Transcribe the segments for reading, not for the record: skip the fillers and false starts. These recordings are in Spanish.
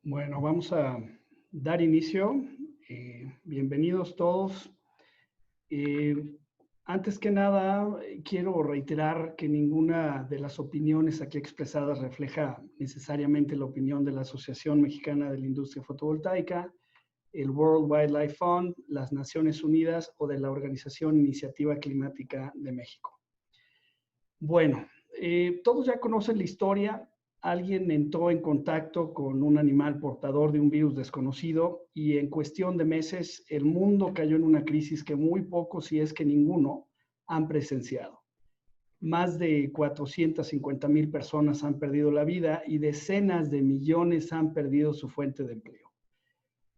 Bueno, vamos a dar inicio. Bienvenidos todos. Antes que nada, quiero reiterar que ninguna de las opiniones aquí expresadas refleja necesariamente la opinión de la Asociación Mexicana de la Industria Fotovoltaica, el World Wildlife Fund, las Naciones Unidas o de la Organización Iniciativa Climática de México. Bueno, todos ya conocen la historia. Alguien entró en contacto con un animal portador de un virus desconocido y en cuestión de meses el mundo cayó en una crisis que muy pocos, si es que ninguno, han presenciado. Más de 450,000 personas han perdido la vida y decenas de millones han perdido su fuente de empleo.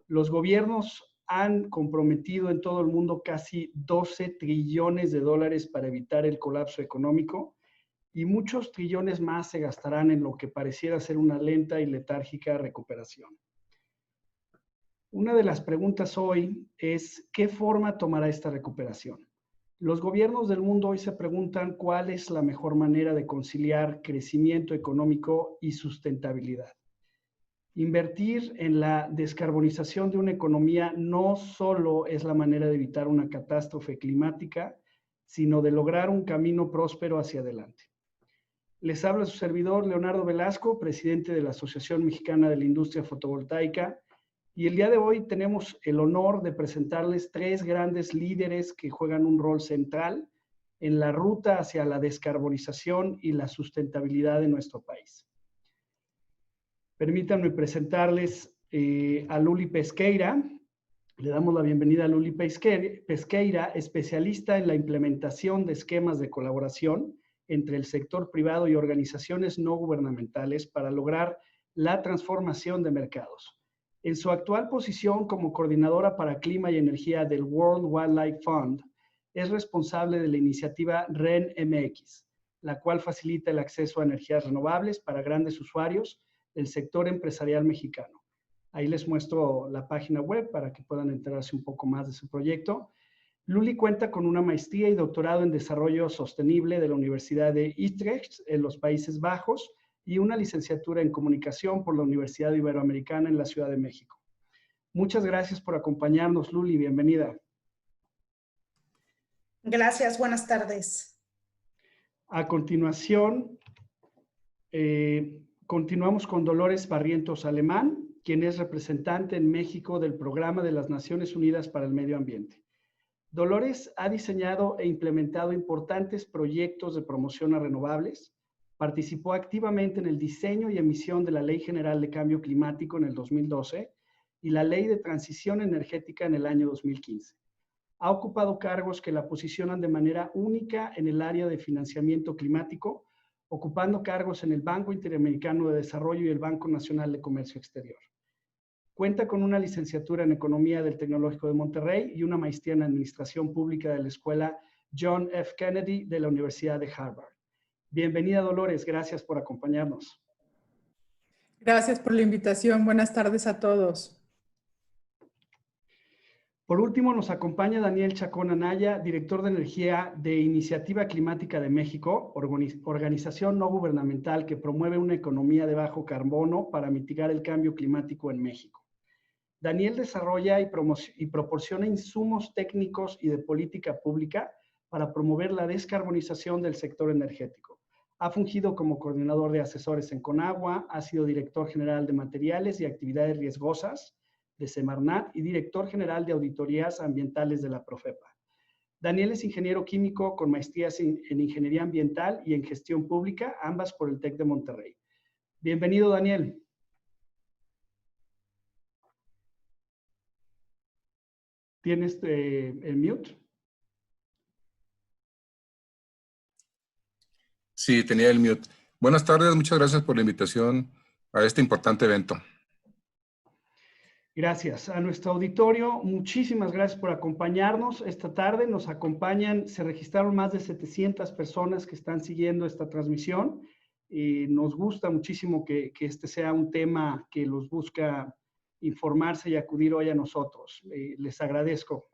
Los gobiernos han comprometido en todo el mundo casi 12 trillones de dólares para evitar el colapso económico, y muchos trillones más se gastarán en lo que pareciera ser una lenta y letárgica recuperación. Una de las preguntas hoy es, ¿qué forma tomará esta recuperación? Los gobiernos del mundo hoy se preguntan cuál es la mejor manera de conciliar crecimiento económico y sustentabilidad. Invertir en la descarbonización de una economía no solo es la manera de evitar una catástrofe climática, sino de lograr un camino próspero hacia adelante. Les habla su servidor Leonardo Velasco, presidente de la Asociación Mexicana de la Industria Fotovoltaica, y el día de hoy tenemos el honor de presentarles tres grandes líderes que juegan un rol central en la ruta hacia la descarbonización y la sustentabilidad de nuestro país. Permítanme presentarles a Luli Pesqueira. Le damos la bienvenida a Luli Pesqueira, especialista en la implementación de esquemas de colaboración entre el sector privado y organizaciones no gubernamentales para lograr la transformación de mercados. En su actual posición como coordinadora para clima y energía del World Wildlife Fund, es responsable de la iniciativa REN-MX, la cual facilita el acceso a energías renovables para grandes usuarios del sector empresarial mexicano. Ahí les muestro la página web para que puedan enterarse un poco más de su proyecto. Luli cuenta con una maestría y doctorado en desarrollo sostenible de la Universidad de Utrecht en los Países Bajos y una licenciatura en comunicación por la Universidad Iberoamericana en la Ciudad de México. Muchas gracias por acompañarnos, Luli. Bienvenida. Gracias, buenas tardes. A continuación, continuamos con Dolores Barrientos Alemán, quien es representante en México del Programa de las Naciones Unidas para el Medio Ambiente. Dolores ha diseñado e implementado importantes proyectos de promoción a renovables, participó activamente en el diseño y emisión de la Ley General de Cambio Climático en el 2012 y la Ley de Transición Energética en el año 2015. Ha ocupado cargos que la posicionan de manera única en el área de financiamiento climático, ocupando cargos en el Banco Interamericano de Desarrollo y el Banco Nacional de Comercio Exterior. Cuenta con una licenciatura en Economía del Tecnológico de Monterrey y una maestría en Administración Pública de la Escuela John F. Kennedy de la Universidad de Harvard. Bienvenida, Dolores. Gracias por acompañarnos. Gracias por la invitación. Buenas tardes a todos. Por último, nos acompaña Daniel Chacón Anaya, director de Energía de Iniciativa Climática de México, organización no gubernamental que promueve una economía de bajo carbono para mitigar el cambio climático en México. Daniel desarrolla y proporciona insumos técnicos y de política pública para promover la descarbonización del sector energético. Ha fungido como coordinador de asesores en Conagua, ha sido director general de materiales y actividades riesgosas de Semarnat y director general de auditorías ambientales de la Profepa. Daniel es ingeniero químico con maestrías en ingeniería ambiental y en gestión pública, ambas por el TEC de Monterrey. Bienvenido, Daniel. ¿Tienes el mute? Sí, tenía el mute. Buenas tardes, muchas gracias por la invitación a este importante evento. Gracias. A nuestro auditorio, muchísimas gracias por acompañarnos esta tarde. Nos acompañan, se registraron más de 700 personas que están siguiendo esta transmisión. Nos gusta muchísimo que este sea un tema que los busca informarse y acudir hoy a nosotros. Les agradezco.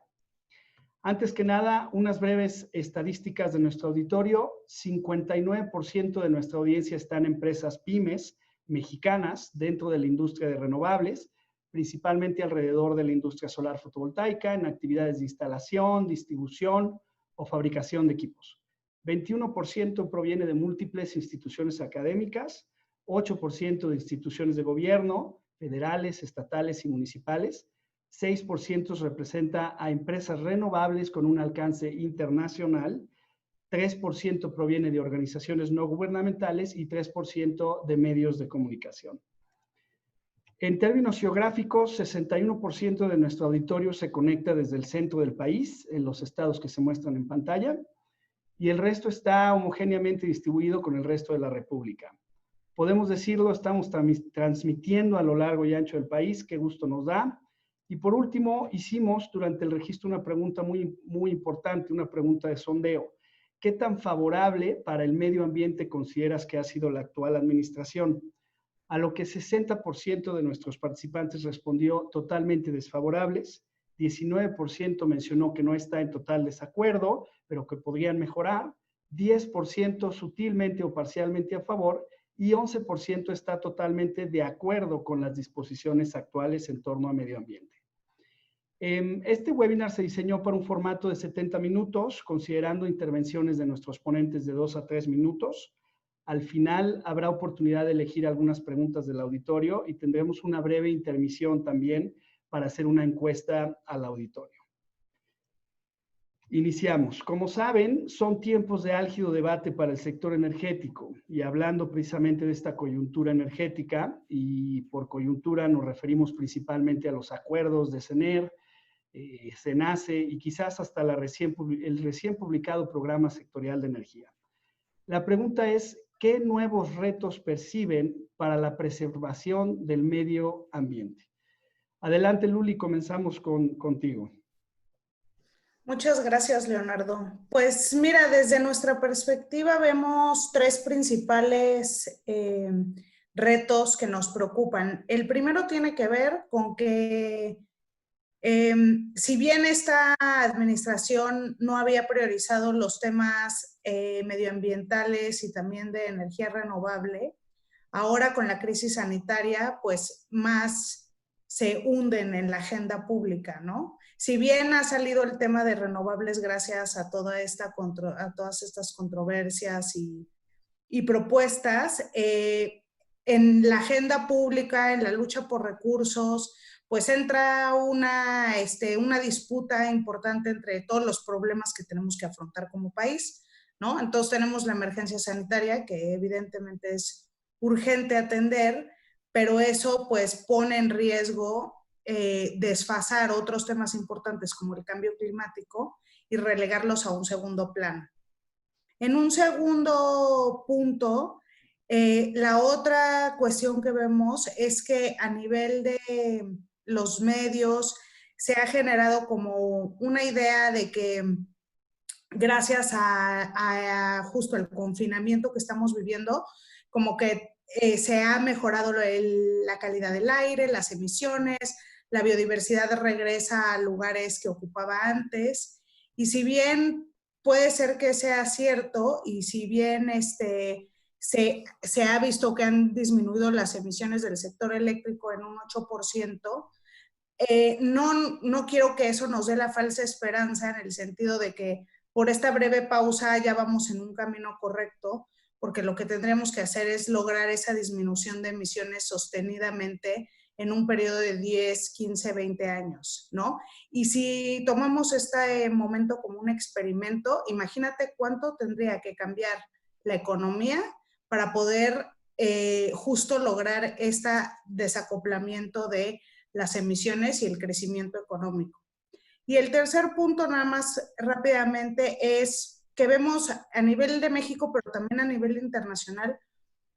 Antes que nada, unas breves estadísticas de nuestro auditorio. 59% de nuestra audiencia está en empresas pymes mexicanas dentro de la industria de renovables, principalmente alrededor de la industria solar fotovoltaica, en actividades de instalación, distribución o fabricación de equipos. 21% proviene de múltiples instituciones académicas, 8% de instituciones de gobierno, federales, estatales y municipales, 6% representa a empresas renovables con un alcance internacional, 3% proviene de organizaciones no gubernamentales y 3% de medios de comunicación. En términos geográficos, 61% de nuestro auditorio se conecta desde el centro del país, en los estados que se muestran en pantalla, y el resto está homogéneamente distribuido con el resto de la República. Podemos decirlo, estamos transmitiendo a lo largo y ancho del país, qué gusto nos da. Y por último, hicimos durante el registro una pregunta muy importante, una pregunta de sondeo. ¿Qué tan favorable para el medio ambiente consideras que ha sido la actual administración? A lo que 60% de nuestros participantes respondió totalmente desfavorables, 19% mencionó que no está en total desacuerdo, pero que podrían mejorar, 10% sutilmente o parcialmente a favor y 11% está totalmente de acuerdo con las disposiciones actuales en torno a medio ambiente. Este webinar se diseñó para un formato de 70 minutos, considerando intervenciones de nuestros ponentes de 2 a 3 minutos. Al final habrá oportunidad de elegir algunas preguntas del auditorio y tendremos una breve intermisión también para hacer una encuesta al auditorio. Iniciamos. Como saben, son tiempos de álgido debate para el sector energético y hablando precisamente de esta coyuntura energética, y por coyuntura nos referimos principalmente a los acuerdos de CENER, CENACE y quizás hasta el recién publicado Programa Sectorial de Energía. La pregunta es, ¿qué nuevos retos perciben para la preservación del medio ambiente? Adelante, Luli, comenzamos contigo. Muchas gracias, Leonardo. Pues mira, desde nuestra perspectiva vemos 3 principales retos que nos preocupan. El primero tiene que ver con que si bien esta administración no había priorizado los temas medioambientales y también de energía renovable, ahora con la crisis sanitaria, pues más se hunden en la agenda pública, ¿no? Si bien ha salido el tema de renovables gracias a todas estas controversias y propuestas, en la agenda pública, en la lucha por recursos, pues entra una disputa importante entre todos los problemas que tenemos que afrontar como país, ¿no? Entonces tenemos la emergencia sanitaria, que evidentemente es urgente atender, pero eso pues pone en riesgo desfasar otros temas importantes como el cambio climático y relegarlos a un segundo plano. En un segundo punto, la otra cuestión que vemos es que a nivel de los medios se ha generado como una idea de que gracias a justo el confinamiento que estamos viviendo, como que se ha mejorado la calidad del aire, las emisiones, la biodiversidad regresa a lugares que ocupaba antes. Y si bien puede ser que sea cierto y si bien se ha visto que han disminuido las emisiones del sector eléctrico en un 8%, no quiero que eso nos dé la falsa esperanza en el sentido de que por esta breve pausa ya vamos en un camino correcto, porque lo que tendremos que hacer es lograr esa disminución de emisiones sostenidamente en un periodo de 10, 15, 20 años, ¿no? Y si tomamos este momento como un experimento, imagínate cuánto tendría que cambiar la economía para poder justo lograr este desacoplamiento de las emisiones y el crecimiento económico. Y el tercer punto, nada más rápidamente, es que vemos a nivel de México, pero también a nivel internacional,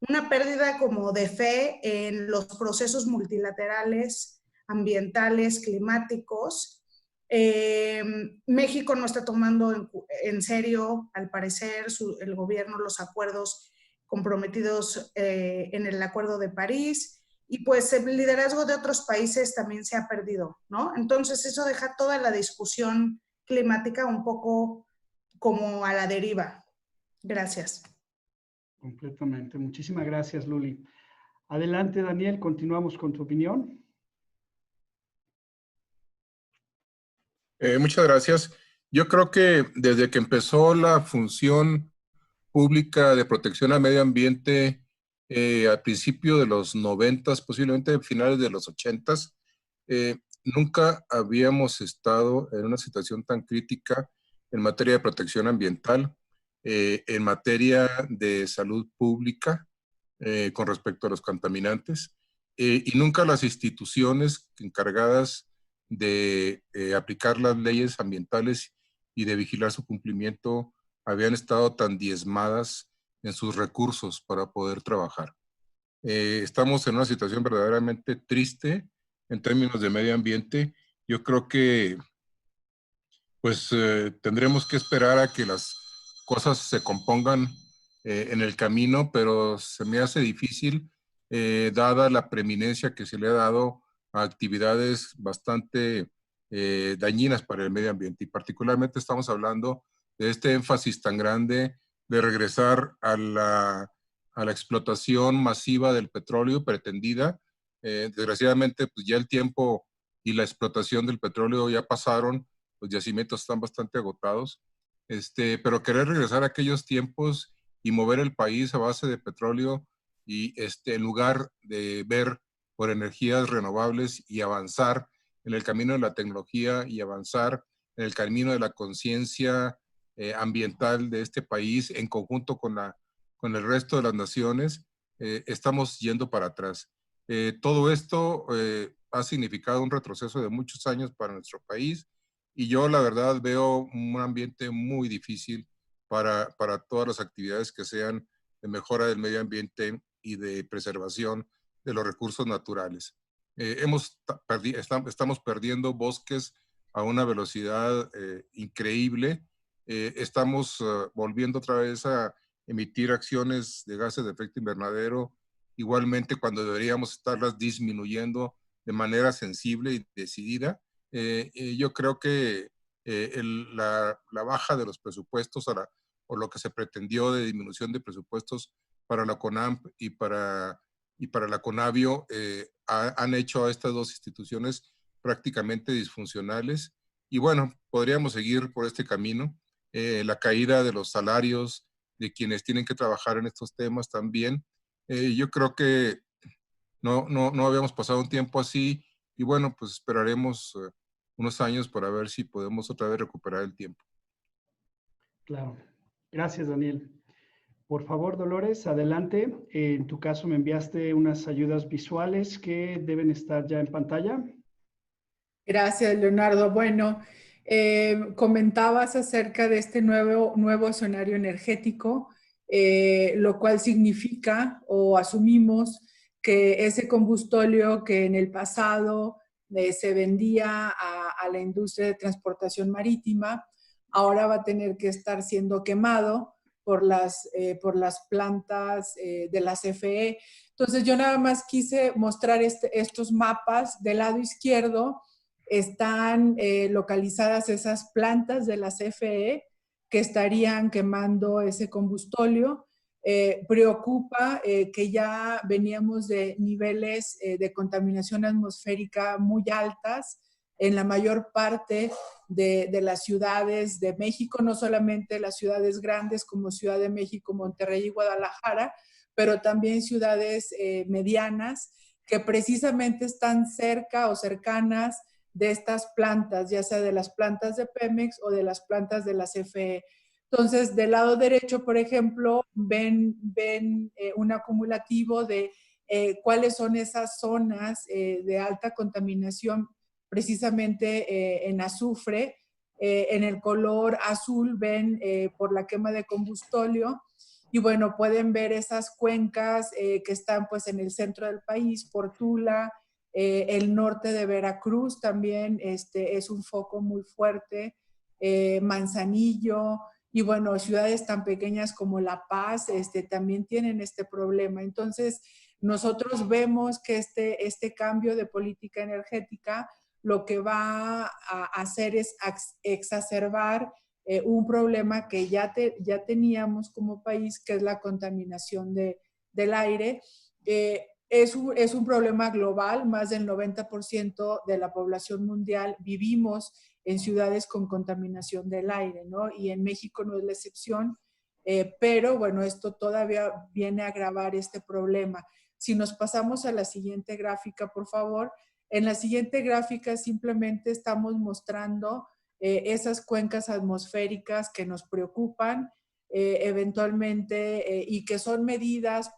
una pérdida como de fe en los procesos multilaterales, ambientales, climáticos. México no está tomando en serio, al parecer, el gobierno, los acuerdos comprometidos en el Acuerdo de París, y pues el liderazgo de otros países también se ha perdido, ¿no? Entonces eso deja toda la discusión climática un poco como a la deriva. Gracias. Completamente. Muchísimas gracias, Luli. Adelante, Daniel, continuamos con tu opinión. Muchas gracias. Yo creo que desde que empezó la función pública de protección al medio ambiente al principio de los 90, posiblemente finales de los 80, nunca habíamos estado en una situación tan crítica en materia de protección ambiental, en materia de salud pública con respecto a los contaminantes, y nunca las instituciones encargadas de aplicar las leyes ambientales y de vigilar su cumplimiento habían estado tan diezmadas en sus recursos para poder trabajar. Estamos en una situación verdaderamente triste en términos de medio ambiente. Yo creo que pues tendremos que esperar a que las cosas se compongan en el camino, pero se me hace difícil, dada la preeminencia que se le ha dado a actividades bastante dañinas para el medio ambiente. Y particularmente estamos hablando de este énfasis tan grande de regresar a la explotación masiva del petróleo pretendida. Desgraciadamente, pues ya el tiempo y la explotación del petróleo ya pasaron, los yacimientos están bastante agotados, pero querer regresar a aquellos tiempos y mover el país a base de petróleo y en lugar de ver por energías renovables y avanzar en el camino de la tecnología y avanzar en el camino de la conciencia ambiental de este país en conjunto con el resto de las naciones, estamos yendo para atrás. Todo esto ha significado un retroceso de muchos años para nuestro país, y yo la verdad veo un ambiente muy difícil para todas las actividades que sean de mejora del medio ambiente y de preservación de los recursos naturales. Estamos perdiendo bosques a una velocidad increíble. Estamos volviendo otra vez a emitir acciones de gases de efecto invernadero, igualmente cuando deberíamos estarlas disminuyendo de manera sensible y decidida. Yo creo que la baja de los presupuestos o lo que se pretendió de disminución de presupuestos para la CONAMP y para la CONAVIO han hecho a estas dos instituciones prácticamente disfuncionales. Y bueno, podríamos seguir por este camino. La caída de los salarios de quienes tienen que trabajar en estos temas también. Yo creo que no habíamos pasado un tiempo así, y bueno, pues esperaremos unos años para ver si podemos otra vez recuperar el tiempo. Claro. Gracias, Daniel. Por favor, Dolores, adelante. En tu caso me enviaste unas ayudas visuales que deben estar ya en pantalla. Gracias, Leonardo. Bueno, comentabas acerca de este nuevo escenario energético, lo cual significa o asumimos que ese combustóleo que en el pasado se vendía a la industria de transportación marítima, ahora va a tener que estar siendo quemado por las plantas de la CFE. Entonces yo nada más quise mostrar estos mapas. Del lado izquierdo están localizadas esas plantas de la CFE que estarían quemando ese combustóleo. Preocupa que ya veníamos de niveles de contaminación atmosférica muy altas en la mayor parte de las ciudades de México, no solamente las ciudades grandes como Ciudad de México, Monterrey y Guadalajara, pero también ciudades medianas que precisamente están cerca o cercanas de estas plantas, ya sea de las plantas de Pemex o de las plantas de la CFE. Entonces, del lado derecho, por ejemplo, ven un acumulativo de cuáles son esas zonas de alta contaminación, precisamente en azufre. En el color azul ven por la quema de combustóleo. Y bueno, pueden ver esas cuencas que están pues en el centro del país, por Tula, el norte de Veracruz también es un foco muy fuerte, Manzanillo, y bueno, ciudades tan pequeñas como La Paz también tienen este problema. Entonces, nosotros vemos que este cambio de política energética lo que va a hacer es exacerbar un problema que ya teníamos como país, que es la contaminación del aire. es un problema global. Más del 90% de la población mundial vivimos en ciudades con contaminación del aire, ¿no? Y en México no es la excepción, pero bueno, esto todavía viene a agravar este problema. Si nos pasamos a la siguiente gráfica, por favor. En la siguiente gráfica simplemente estamos mostrando esas cuencas atmosféricas que nos preocupan eventualmente y que son medidas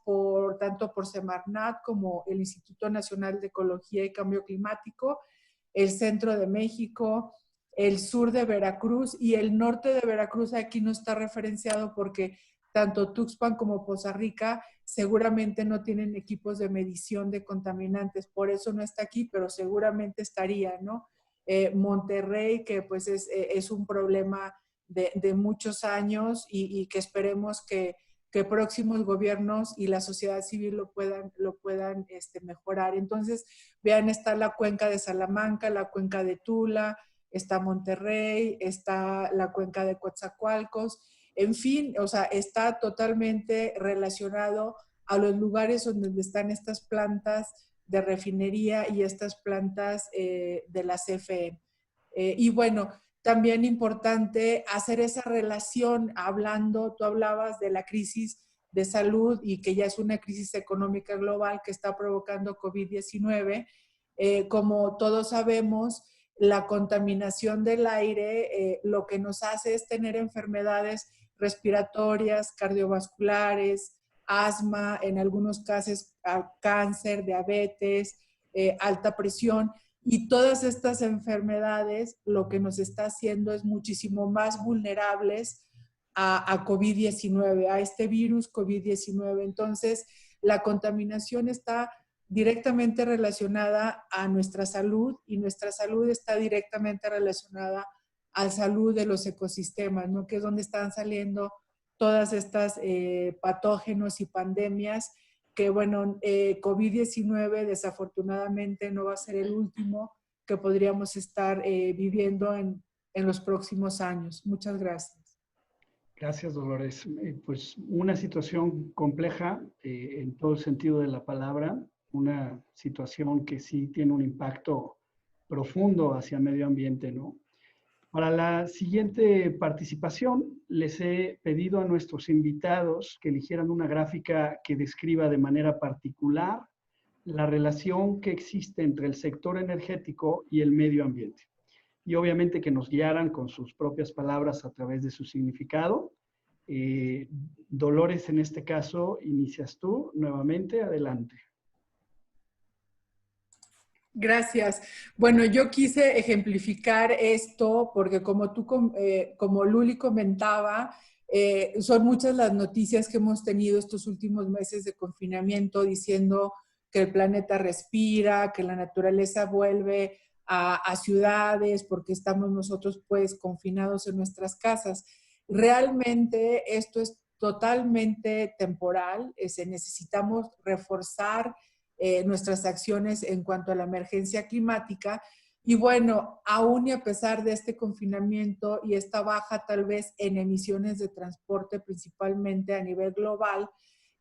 tanto por Semarnat como el Instituto Nacional de Ecología y Cambio Climático, el centro de México, el sur de Veracruz y el norte de Veracruz. Aquí no está referenciado porque tanto Tuxpan como Poza Rica seguramente no tienen equipos de medición de contaminantes, por eso no está aquí, pero seguramente estaría, ¿no? Monterrey, que pues es un problema de muchos años y que esperemos que próximos gobiernos y la sociedad civil lo puedan mejorar. Entonces, vean, está la cuenca de Salamanca, la cuenca de Tula, está Monterrey, está la cuenca de Coatzacoalcos, en fin, o sea, está totalmente relacionado a los lugares donde están estas plantas de refinería y estas plantas de la CFE. Y bueno, también importante hacer esa relación, tú hablabas de la crisis de salud y que ya es una crisis económica global que está provocando COVID-19. Como todos sabemos, la contaminación del aire lo que nos hace es tener enfermedades respiratorias, cardiovasculares, asma, en algunos casos cáncer, diabetes, alta presión. Y todas estas enfermedades lo que nos está haciendo es muchísimo más vulnerables a COVID-19, a este virus COVID-19. Entonces, la contaminación está directamente relacionada a nuestra salud y nuestra salud está directamente relacionada a la salud de los ecosistemas, ¿no? Que es donde están saliendo todas estas patógenos y pandemias que, bueno, COVID-19 desafortunadamente no va a ser el último que podríamos estar viviendo en los próximos años. Muchas gracias. Gracias, Dolores. Pues una situación compleja en todo el sentido de la palabra, una situación que sí tiene un impacto profundo hacia el medio ambiente, ¿no? Para la siguiente participación, les he pedido a nuestros invitados que eligieran una gráfica que describa de manera particular la relación que existe entre el sector energético y el medio ambiente. Y obviamente que nos guiaran con sus propias palabras a través de su significado. Dolores, en este caso, inicias tú nuevamente. Adelante. Gracias. Bueno, yo quise ejemplificar esto porque como Luli comentaba, son muchas las noticias que hemos tenido estos últimos meses de confinamiento diciendo que el planeta respira, que la naturaleza vuelve a ciudades porque estamos nosotros pues confinados en nuestras casas. Realmente esto es totalmente temporal, necesitamos reforzar nuestras acciones en cuanto a la emergencia climática. Y bueno, aún y a pesar de este confinamiento y esta baja tal vez en emisiones de transporte, principalmente a nivel global,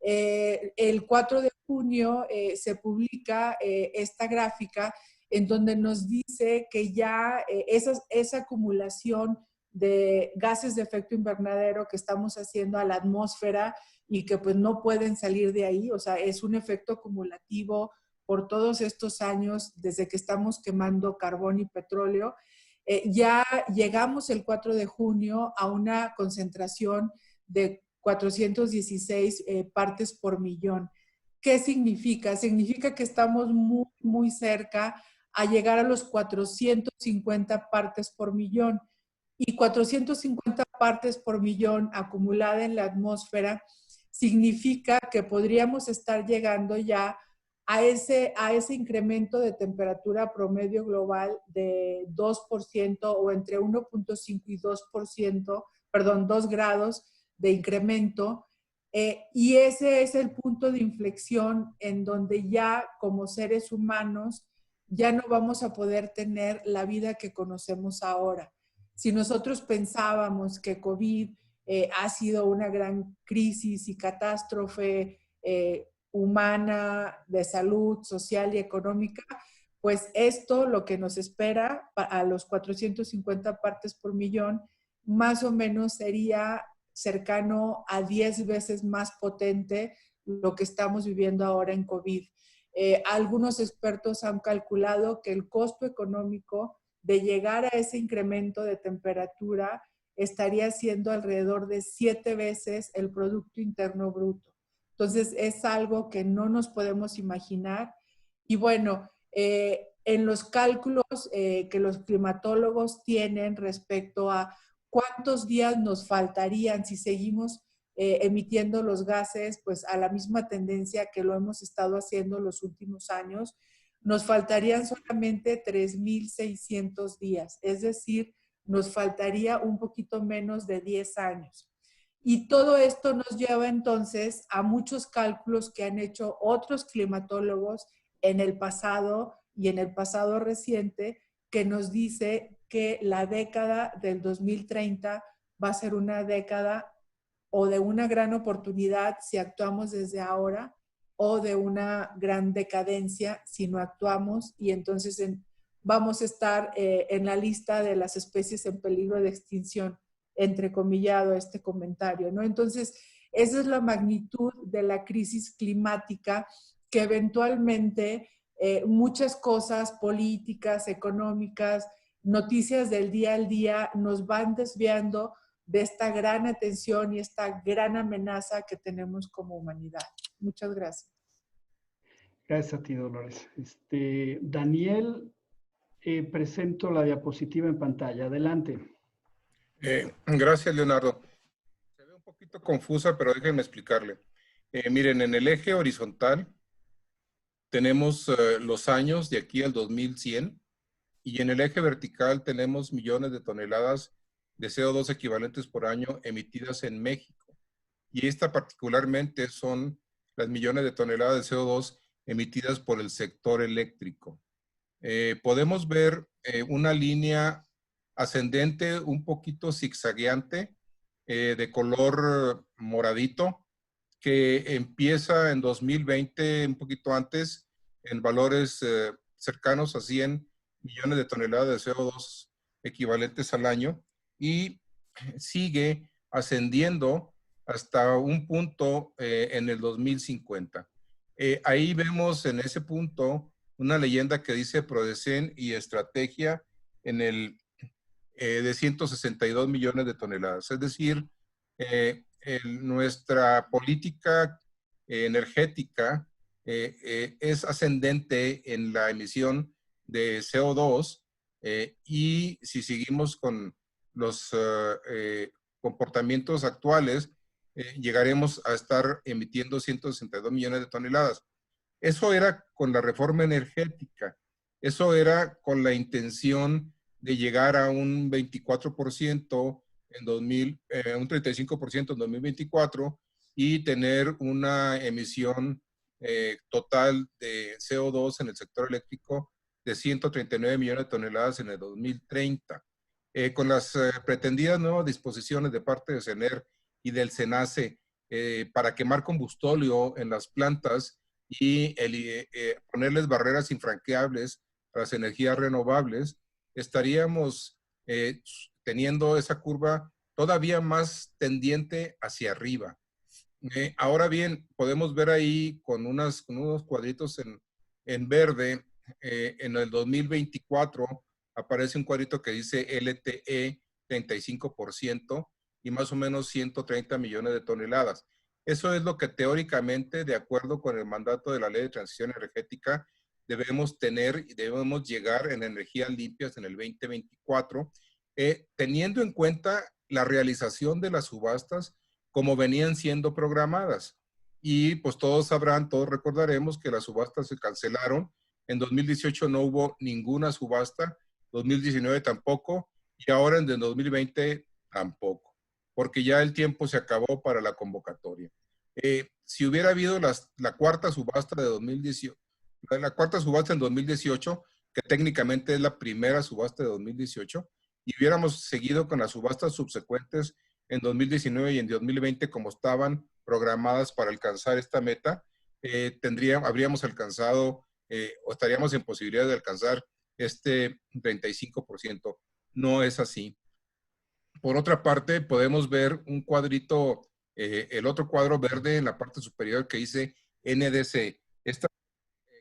el 4 de junio se publica esta gráfica en donde nos dice que ya esa acumulación de gases de efecto invernadero que estamos haciendo a la atmósfera y que pues no pueden salir de ahí, o sea, es un efecto acumulativo por todos estos años desde que estamos quemando carbón y petróleo. Ya llegamos el 4 de junio a una concentración de 416 partes por millón. ¿Qué significa? Significa que estamos muy, muy cerca a llegar a los 450 partes por millón. Y 450 partes por millón acumulada en la atmósfera significa que podríamos estar llegando ya a ese incremento de temperatura promedio global de 2% o entre 1.5 y 2%, perdón, 2 grados de incremento. Y ese es el punto de inflexión en donde ya como seres humanos ya no vamos a poder tener la vida que conocemos ahora. Si nosotros pensábamos que COVID ha sido una gran crisis y catástrofe humana, de salud, social y económica, pues esto lo que nos espera a los 450 partes por millón, más o menos sería cercano a 10 veces más potente lo que estamos viviendo ahora en COVID. Algunos expertos han calculado que el costo económico de llegar a ese incremento de temperatura estaría siendo alrededor de 7 veces el Producto Interno Bruto. Entonces, es algo que no nos podemos imaginar. Y bueno, en los cálculos que los climatólogos tienen respecto a cuántos días nos faltarían si seguimos emitiendo los gases, pues a la misma tendencia que lo hemos estado haciendo los últimos años, nos faltarían solamente 3,600 días, es decir, nos faltaría un poquito menos de 10 años. Y todo esto nos lleva entonces a muchos cálculos que han hecho otros climatólogos en el pasado y en el pasado reciente, que nos dice que la década del 2030 va a ser una década o de una gran oportunidad si actuamos desde ahora, o de una gran decadencia si no actuamos, y entonces vamos a estar en la lista de las especies en peligro de extinción, entrecomillado este comentario, ¿no? Entonces, esa es la magnitud de la crisis climática que eventualmente muchas cosas políticas, económicas, noticias del día al día nos van desviando de esta gran atención y esta gran amenaza que tenemos como humanidad. Muchas gracias. Gracias a ti, Dolores. Daniel, presento la diapositiva en pantalla. Adelante. Gracias, Leonardo. Se ve un poquito confusa, pero déjenme explicarle. Miren, en el eje horizontal tenemos los años de aquí al 2100, y en el eje vertical tenemos millones de toneladas de CO2 equivalentes por año emitidas en México. Y esta particularmente son las millones de toneladas de CO2 emitidas por el sector eléctrico. Podemos ver una línea ascendente un poquito zigzagueante de color moradito, que empieza en 2020, un poquito antes, en valores cercanos a 100 millones de toneladas de CO2 equivalentes al año, y sigue ascendiendo hasta un punto en el 2050. Ahí vemos en ese punto una leyenda que dice Prodecen y estrategia en el de 162 millones de toneladas. Es decir, nuestra política energética es ascendente en la emisión de CO2, y si seguimos con los comportamientos actuales, llegaremos a estar emitiendo 162 millones de toneladas. Eso era con la reforma energética. Eso era con la intención de llegar a un 24% en un 35% en 2024, y tener una emisión total de CO2 en el sector eléctrico de 139 millones de toneladas en el 2030. Con las pretendidas nuevas disposiciones de parte de CENER y del SENACE para quemar combustóleo en las plantas y ponerles barreras infranqueables a las energías renovables, estaríamos teniendo esa curva todavía más tendiente hacia arriba. Ahora bien, podemos ver ahí con unos cuadritos en verde, en el 2024 aparece un cuadrito que dice LTE 35% y más o menos 130 millones de toneladas. Eso es lo que teóricamente, de acuerdo con el mandato de la Ley de Transición Energética, debemos tener y debemos llegar en energías limpias en el 2024, teniendo en cuenta la realización de las subastas como venían siendo programadas. Y pues todos sabrán, todos recordaremos que las subastas se cancelaron. En 2018 no hubo ninguna subasta, 2019 tampoco, y ahora en el 2020 tampoco, porque ya el tiempo se acabó para la convocatoria. Si hubiera habido la cuarta subasta de 2018, la cuarta subasta en 2018, que técnicamente es la primera subasta de 2018, y hubiéramos seguido con las subastas subsecuentes en 2019 y en 2020 como estaban programadas para alcanzar esta meta, habríamos alcanzado o estaríamos en posibilidad de alcanzar este 35%. No es así. Por otra parte, podemos ver un cuadrito, el otro cuadro verde en la parte superior que dice NDC. Estas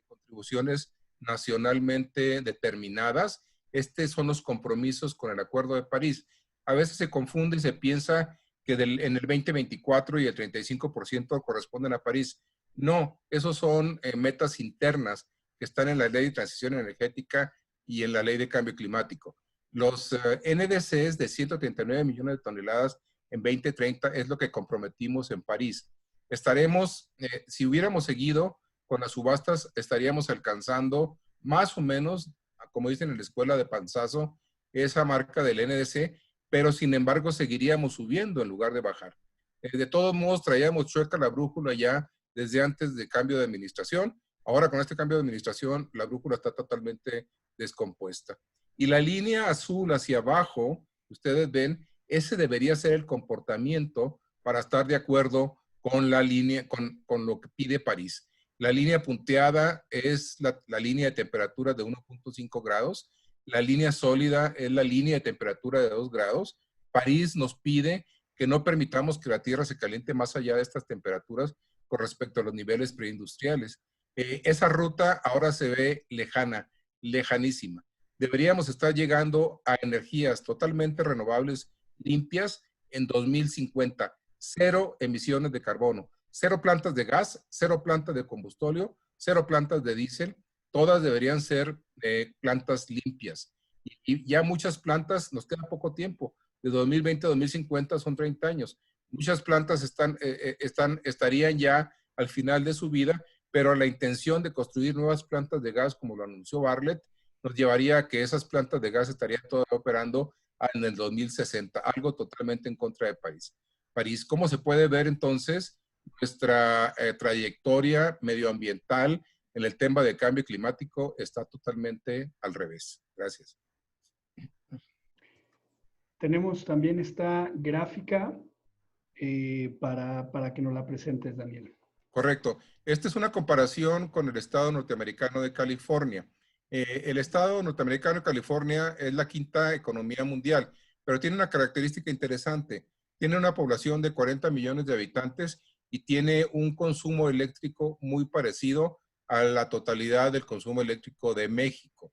contribuciones nacionalmente determinadas, estos son los compromisos con el Acuerdo de París. A veces se confunde y se piensa que en el 2024 y el 35% corresponden a París. No, esos son metas internas que están en la Ley de Transición Energética y en la Ley de Cambio Climático. Los NDCs de 139 millones de toneladas en 2030 es lo que comprometimos en París. Estaremos, si hubiéramos seguido con las subastas, estaríamos alcanzando más o menos, como dicen en la escuela de panzazo, esa marca del NDC, pero sin embargo seguiríamos subiendo en lugar de bajar. De todos modos, traíamos chueca la brújula ya desde antes del cambio de administración. Ahora con este cambio de administración, la brújula está totalmente descompuesta. Y la línea azul hacia abajo, ustedes ven, ese debería ser el comportamiento para estar de acuerdo con la línea, con lo que pide París. La línea punteada es la línea de temperatura de 1.5 grados. La línea sólida es la línea de temperatura de 2 grados. París nos pide que no permitamos que la Tierra se caliente más allá de estas temperaturas con respecto a los niveles preindustriales. Esa ruta ahora se ve lejana, lejanísima. Deberíamos estar llegando a energías totalmente renovables, limpias, en 2050. 0 emisiones de carbono, 0 plantas de gas, 0 plantas de combustóleo, 0 plantas de diésel. Todas deberían ser plantas limpias. Y ya muchas plantas, nos queda poco tiempo. De 2020 a 2050 son 30 años. Muchas plantas estarían ya al final de su vida, pero la intención de construir nuevas plantas de gas, como lo anunció Bartlett, nos llevaría a que esas plantas de gas estarían todavía operando en el 2060, algo totalmente en contra de París. ¿Cómo se puede ver entonces nuestra trayectoria medioambiental en el tema de cambio climático? Está totalmente al revés. Gracias. Tenemos también esta gráfica para que nos la presentes, Daniel. Correcto. Esta es una comparación con el estado norteamericano de California. El estado norteamericano de California es la quinta economía mundial, pero tiene una característica interesante. Tiene una población de 40 millones de habitantes y tiene un consumo eléctrico muy parecido a la totalidad del consumo eléctrico de México.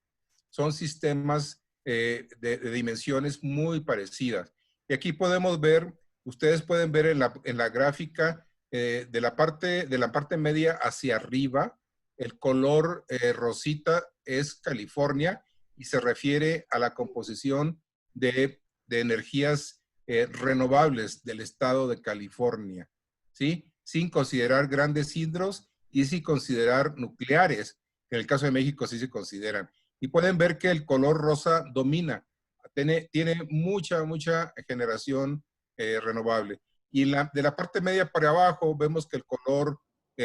Son sistemas de dimensiones muy parecidas. Y aquí podemos ver, ustedes pueden ver en la gráfica de la parte media hacia arriba, el color rosita es California y se refiere a la composición de energías renovables del estado de California, ¿sí? Sin considerar grandes hidros y sin considerar nucleares, que en el caso de México sí se consideran. Y pueden ver que el color rosa domina, tiene mucha generación renovable. Y de la parte media para abajo vemos que el color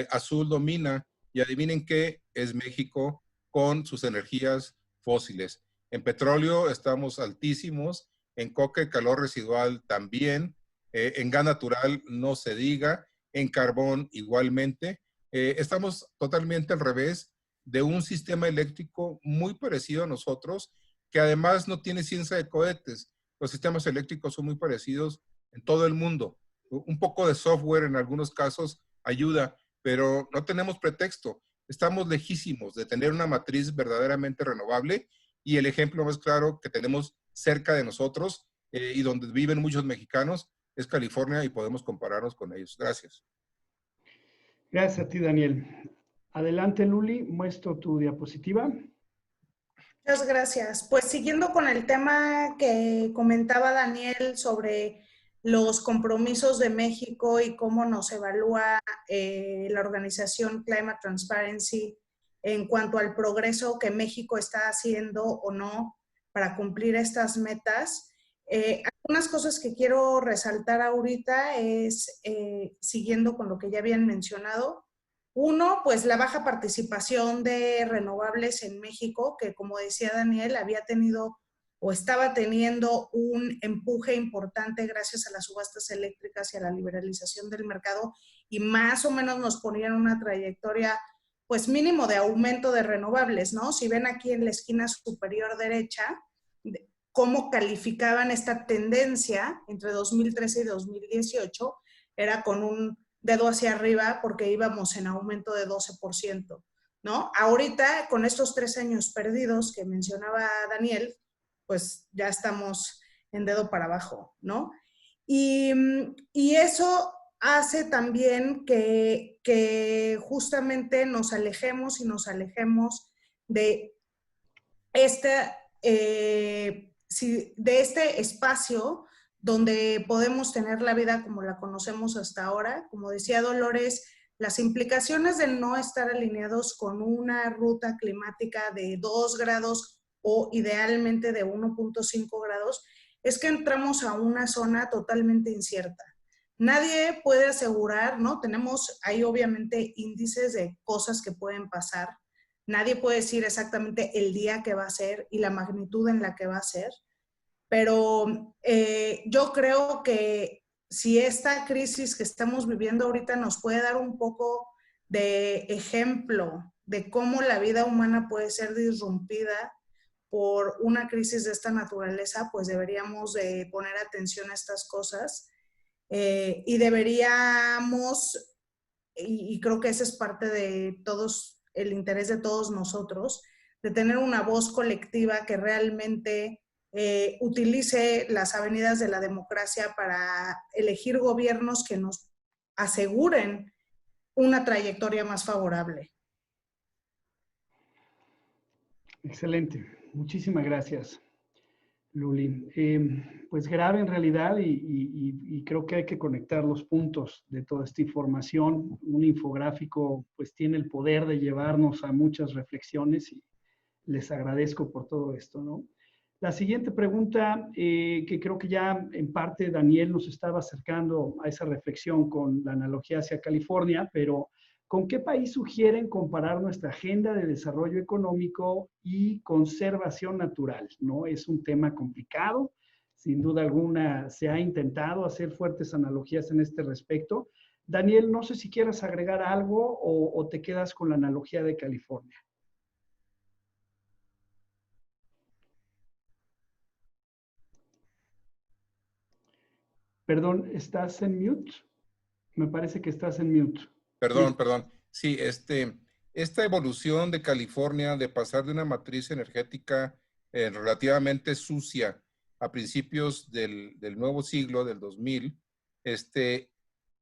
azul domina, y adivinen qué, es México con sus energías fósiles. En petróleo estamos altísimos, en coque y calor residual también, en gas natural no se diga, en carbón igualmente. Estamos totalmente al revés de un sistema eléctrico muy parecido a nosotros, que además no tiene ciencia de cohetes. Los sistemas eléctricos son muy parecidos en todo el mundo. Un poco de software en algunos casos ayuda, pero no tenemos pretexto. Estamos lejísimos de tener una matriz verdaderamente renovable, y el ejemplo más claro que tenemos cerca de nosotros y donde viven muchos mexicanos es California, y podemos compararnos con ellos. Gracias. Gracias a ti, Daniel. Adelante, Luli, muestro tu diapositiva. Muchas gracias. Pues siguiendo con el tema que comentaba Daniel sobre los compromisos de México y cómo nos evalúa la organización Climate Transparency en cuanto al progreso que México está haciendo o no para cumplir estas metas. Algunas cosas que quiero resaltar ahorita es, siguiendo con lo que ya habían mencionado, uno, pues la baja participación de renovables en México, que como decía Daniel, había tenido o estaba teniendo un empuje importante gracias a las subastas eléctricas y a la liberalización del mercado, y más o menos nos ponían una trayectoria pues mínimo de aumento de renovables, ¿no? Si ven aquí en la esquina superior derecha, cómo calificaban esta tendencia entre 2013 y 2018, era con un dedo hacia arriba porque íbamos en aumento de 12%, ¿no? Ahorita, con estos 3 años perdidos que mencionaba Daniel, pues ya estamos en dedo para abajo, ¿no? Y eso hace también que justamente nos alejemos y nos alejemos de de este espacio donde podemos tener la vida como la conocemos hasta ahora. Como decía Dolores, las implicaciones de no estar alineados con una ruta climática de 2 grados o idealmente de 1.5 grados es que entramos a una zona totalmente incierta. Nadie puede asegurar, ¿no? Tenemos ahí obviamente índices de cosas que pueden pasar. Nadie puede decir exactamente el día que va a ser y la magnitud en la que va a ser, pero yo creo que si esta crisis que estamos viviendo ahorita nos puede dar un poco de ejemplo de cómo la vida humana puede ser disrumpida por una crisis de esta naturaleza, pues deberíamos de poner atención a estas cosas y deberíamos, y creo que esa es parte de todos, el interés de todos nosotros, de tener una voz colectiva que realmente utilice las avenidas de la democracia para elegir gobiernos que nos aseguren una trayectoria más favorable. Excelente. Muchísimas gracias, Luli. Pues grave en realidad y creo que hay que conectar los puntos de toda esta información. Un infográfico pues tiene el poder de llevarnos a muchas reflexiones y les agradezco por todo esto, ¿no? La siguiente pregunta, que creo que ya en parte Daniel nos estaba acercando a esa reflexión con la analogía hacia California, pero ¿con qué país sugieren comparar nuestra agenda de desarrollo económico y conservación natural? ¿No? Es un tema complicado, sin duda alguna se ha intentado hacer fuertes analogías en este respecto. Daniel, no sé si quieras agregar algo o te quedas con la analogía de California. Perdón, ¿estás en mute? Me parece que estás en mute. Perdón. Sí, esta evolución de California de pasar de una matriz energética relativamente sucia a principios del nuevo siglo, del 2000,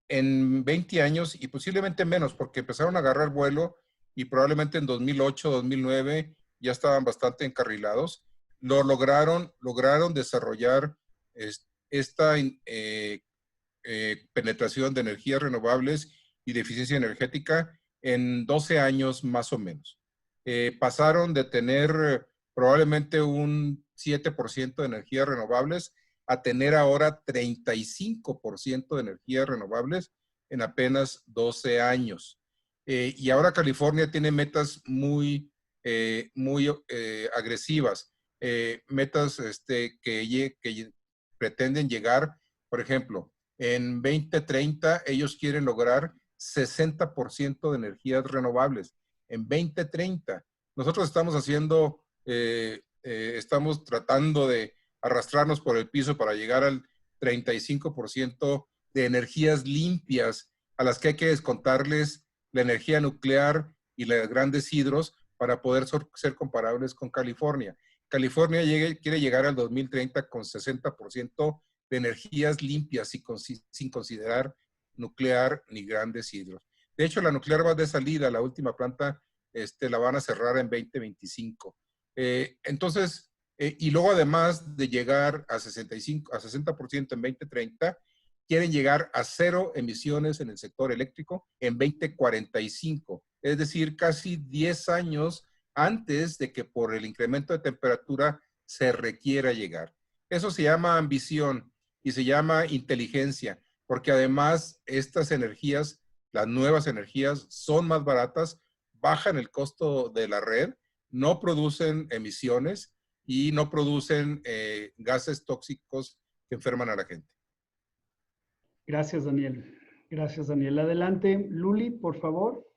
en 20 años y posiblemente menos, porque empezaron a agarrar vuelo y probablemente en 2008, 2009 ya estaban bastante encarrilados. Lograron desarrollar esta penetración de energías renovables y de eficiencia energética en 12 años más o menos. Pasaron de tener probablemente un 7% de energías renovables a tener ahora 35% de energías renovables en apenas 12 años. Y ahora California tiene metas muy agresivas, metas que pretenden llegar, por ejemplo, en 2030 ellos quieren lograr 60% de energías renovables. En 2030. Nosotros estamos tratando de arrastrarnos por el piso para llegar al 35% de energías limpias a las que hay que descontarles la energía nuclear y las grandes hidros para poder ser comparables con California. California quiere llegar al 2030 con 60% de energías limpias sin considerar nuclear ni grandes hidros. De hecho, la nuclear va de salida, la última planta la van a cerrar en 2025. Entonces, y luego además de llegar a 60% en 2030, quieren llegar a 0 emisiones en el sector eléctrico en 2045. Es decir, casi 10 años antes de que por el incremento de temperatura se requiera llegar. Eso se llama ambición y se llama inteligencia, porque además estas energías, las nuevas energías, son más baratas, bajan el costo de la red, no producen emisiones y no producen gases tóxicos que enferman a la gente. Gracias, Daniel. Gracias, Daniel. Adelante, Luli, por favor.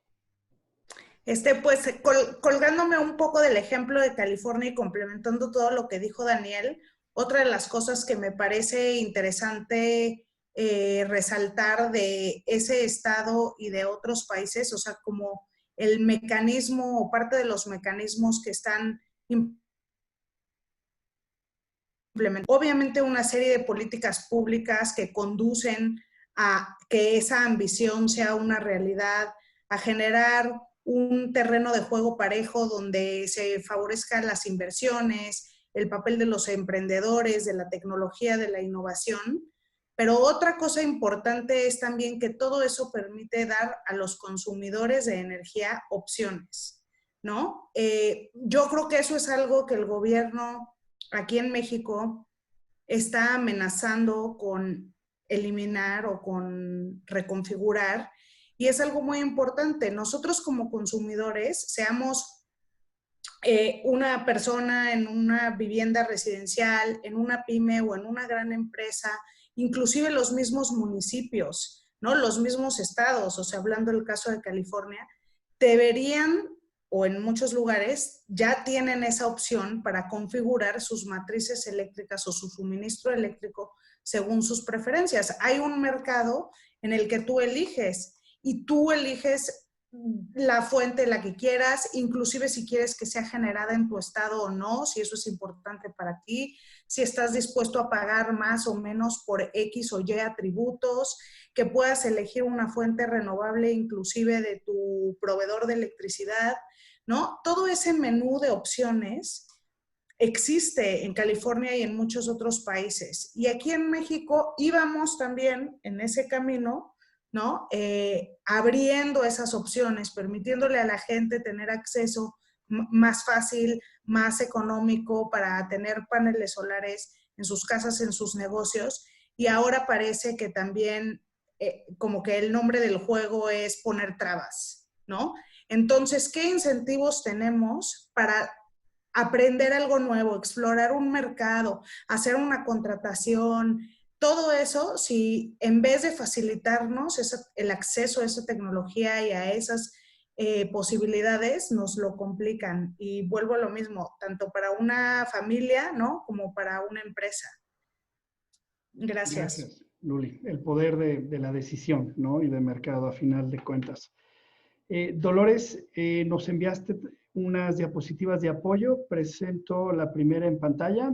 Pues colgándome un poco del ejemplo de California y complementando todo lo que dijo Daniel, otra de las cosas que me parece interesante resaltar de ese estado y de otros países, o sea, como el mecanismo o parte de los mecanismos que están implementando, obviamente una serie de políticas públicas que conducen a que esa ambición sea una realidad, a generar un terreno de juego parejo donde se favorezcan las inversiones, el papel de los emprendedores, de la tecnología, de la innovación. Pero otra cosa importante es también que todo eso permite dar a los consumidores de energía opciones, ¿no? Yo creo que eso es algo que el gobierno aquí en México está amenazando con eliminar o con reconfigurar, y es algo muy importante. Nosotros como consumidores, seamos una persona en una vivienda residencial, en una pyme o en una gran empresa, inclusive los mismos municipios, ¿no? Los mismos estados, o sea, hablando del caso de California, deberían, o en muchos lugares, ya tienen esa opción para configurar sus matrices eléctricas o su suministro eléctrico según sus preferencias. Hay un mercado en el que tú eliges y tú eliges la fuente la que quieras, inclusive si quieres que sea generada en tu estado o no, si eso es importante para ti, si estás dispuesto a pagar más o menos por X o Y atributos, que puedas elegir una fuente renovable inclusive de tu proveedor de electricidad, ¿no? Todo ese menú de opciones existe en California y en muchos otros países. Y aquí en México íbamos también en ese camino, ¿no? Abriendo esas opciones, permitiéndole a la gente tener acceso más fácil, más económico para tener paneles solares en sus casas, en sus negocios. Y ahora parece que también como que el nombre del juego es poner trabas, ¿no? Entonces, ¿qué incentivos tenemos para aprender algo nuevo, explorar un mercado, hacer una contratación? Todo eso, si en vez de facilitarnos el acceso a esa tecnología y a esas posibilidades, nos lo complican. Y vuelvo a lo mismo, tanto para una familia, ¿no? Como para una empresa. Gracias. Gracias, Luli. El poder de la decisión, ¿no? Y de mercado a final de cuentas. Dolores, nos enviaste unas diapositivas de apoyo. Presento la primera en pantalla.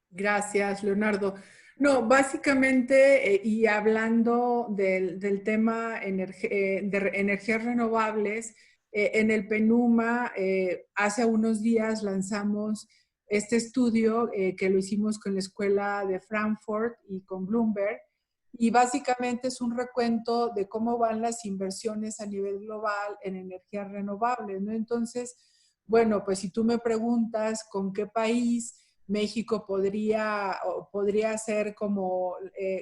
Gracias, Leonardo. No, básicamente, y hablando del tema de energías renovables, en el PENUMA, hace unos días lanzamos este estudio que lo hicimos con la Escuela de Frankfurt y con Bloomberg, y básicamente es un recuento de cómo van las inversiones a nivel global en energías renovables, ¿no? Entonces, bueno, pues si tú me preguntas con qué país México podría ser como,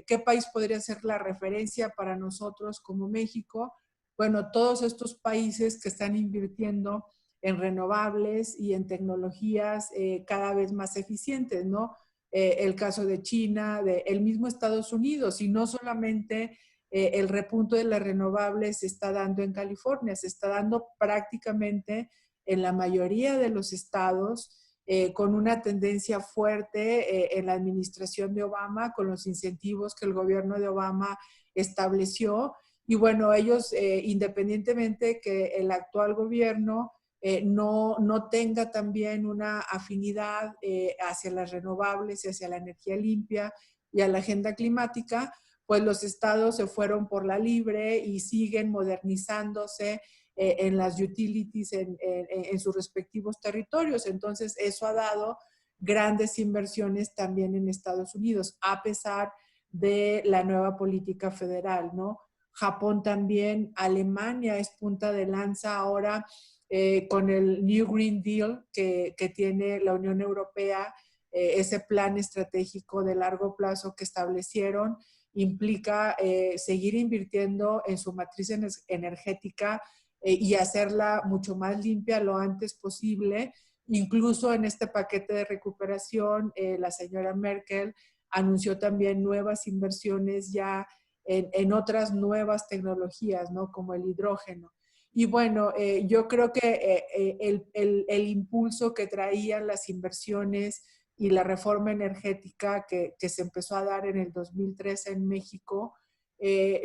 ¿qué país podría ser la referencia para nosotros como México? Bueno, todos estos países que están invirtiendo en renovables y en tecnologías cada vez más eficientes, ¿no? El caso de China, el mismo Estados Unidos, y no solamente el repunto de las renovables se está dando en California, se está dando prácticamente en la mayoría de los estados, con una tendencia fuerte en la administración de Obama, con los incentivos que el gobierno de Obama estableció. Y bueno, ellos, independientemente que el actual gobierno no tenga también una afinidad hacia las renovables y hacia la energía limpia y a la agenda climática, pues los estados se fueron por la libre y siguen modernizándose en las utilities en sus respectivos territorios. Entonces, eso ha dado grandes inversiones también en Estados Unidos, a pesar de la nueva política federal, ¿no? Japón también, Alemania es punta de lanza ahora con el New Green Deal que tiene la Unión Europea, ese plan estratégico de largo plazo que establecieron, implica seguir invirtiendo en su matriz energética y hacerla mucho más limpia lo antes posible, Incluso en este paquete de recuperación, la señora Merkel anunció también nuevas inversiones ya en otras nuevas tecnologías, ¿no? Como el hidrógeno. Y bueno, yo creo que el impulso que traían las inversiones y la reforma energética que se empezó a dar en el 2013 en México,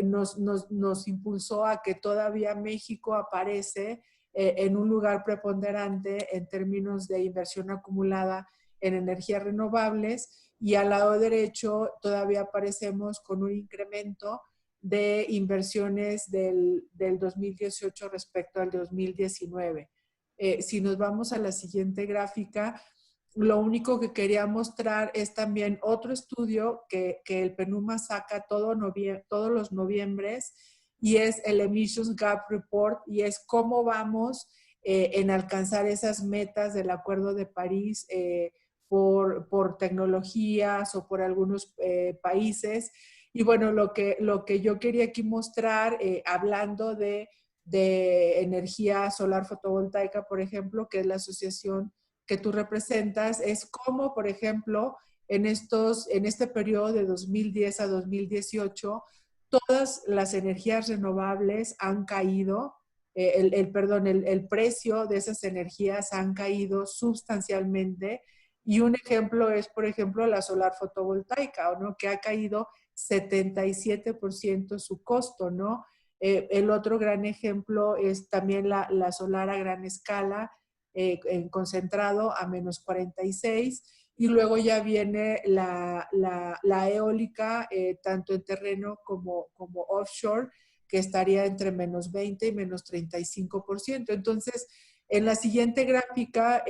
nos impulsó a que todavía México aparece en un lugar preponderante en términos de inversión acumulada en energías renovables, y al lado derecho todavía aparecemos con un incremento de inversiones del 2018 respecto al 2019. Si nos vamos a la siguiente gráfica, lo único que quería mostrar es también otro estudio que el PENUMA saca todos los noviembres, y es el Emissions Gap Report, y es cómo vamos en alcanzar esas metas del Acuerdo de París por tecnologías o por algunos países. Y bueno, lo que yo quería aquí mostrar, hablando de energía solar fotovoltaica, por ejemplo, que es la asociación que tú representas, es cómo, por ejemplo, en este periodo de 2010 a 2018, todas las energías renovables han caído, el precio de esas energías han caído sustancialmente. Y un ejemplo es, por ejemplo, la solar fotovoltaica, ¿no? Que ha caído 77% su costo, ¿no? El otro gran ejemplo es también la solar a gran escala, en concentrado a menos 46, y luego ya viene la eólica, tanto en terreno como offshore, que estaría entre menos 20 y menos 35%. Entonces, en la siguiente gráfica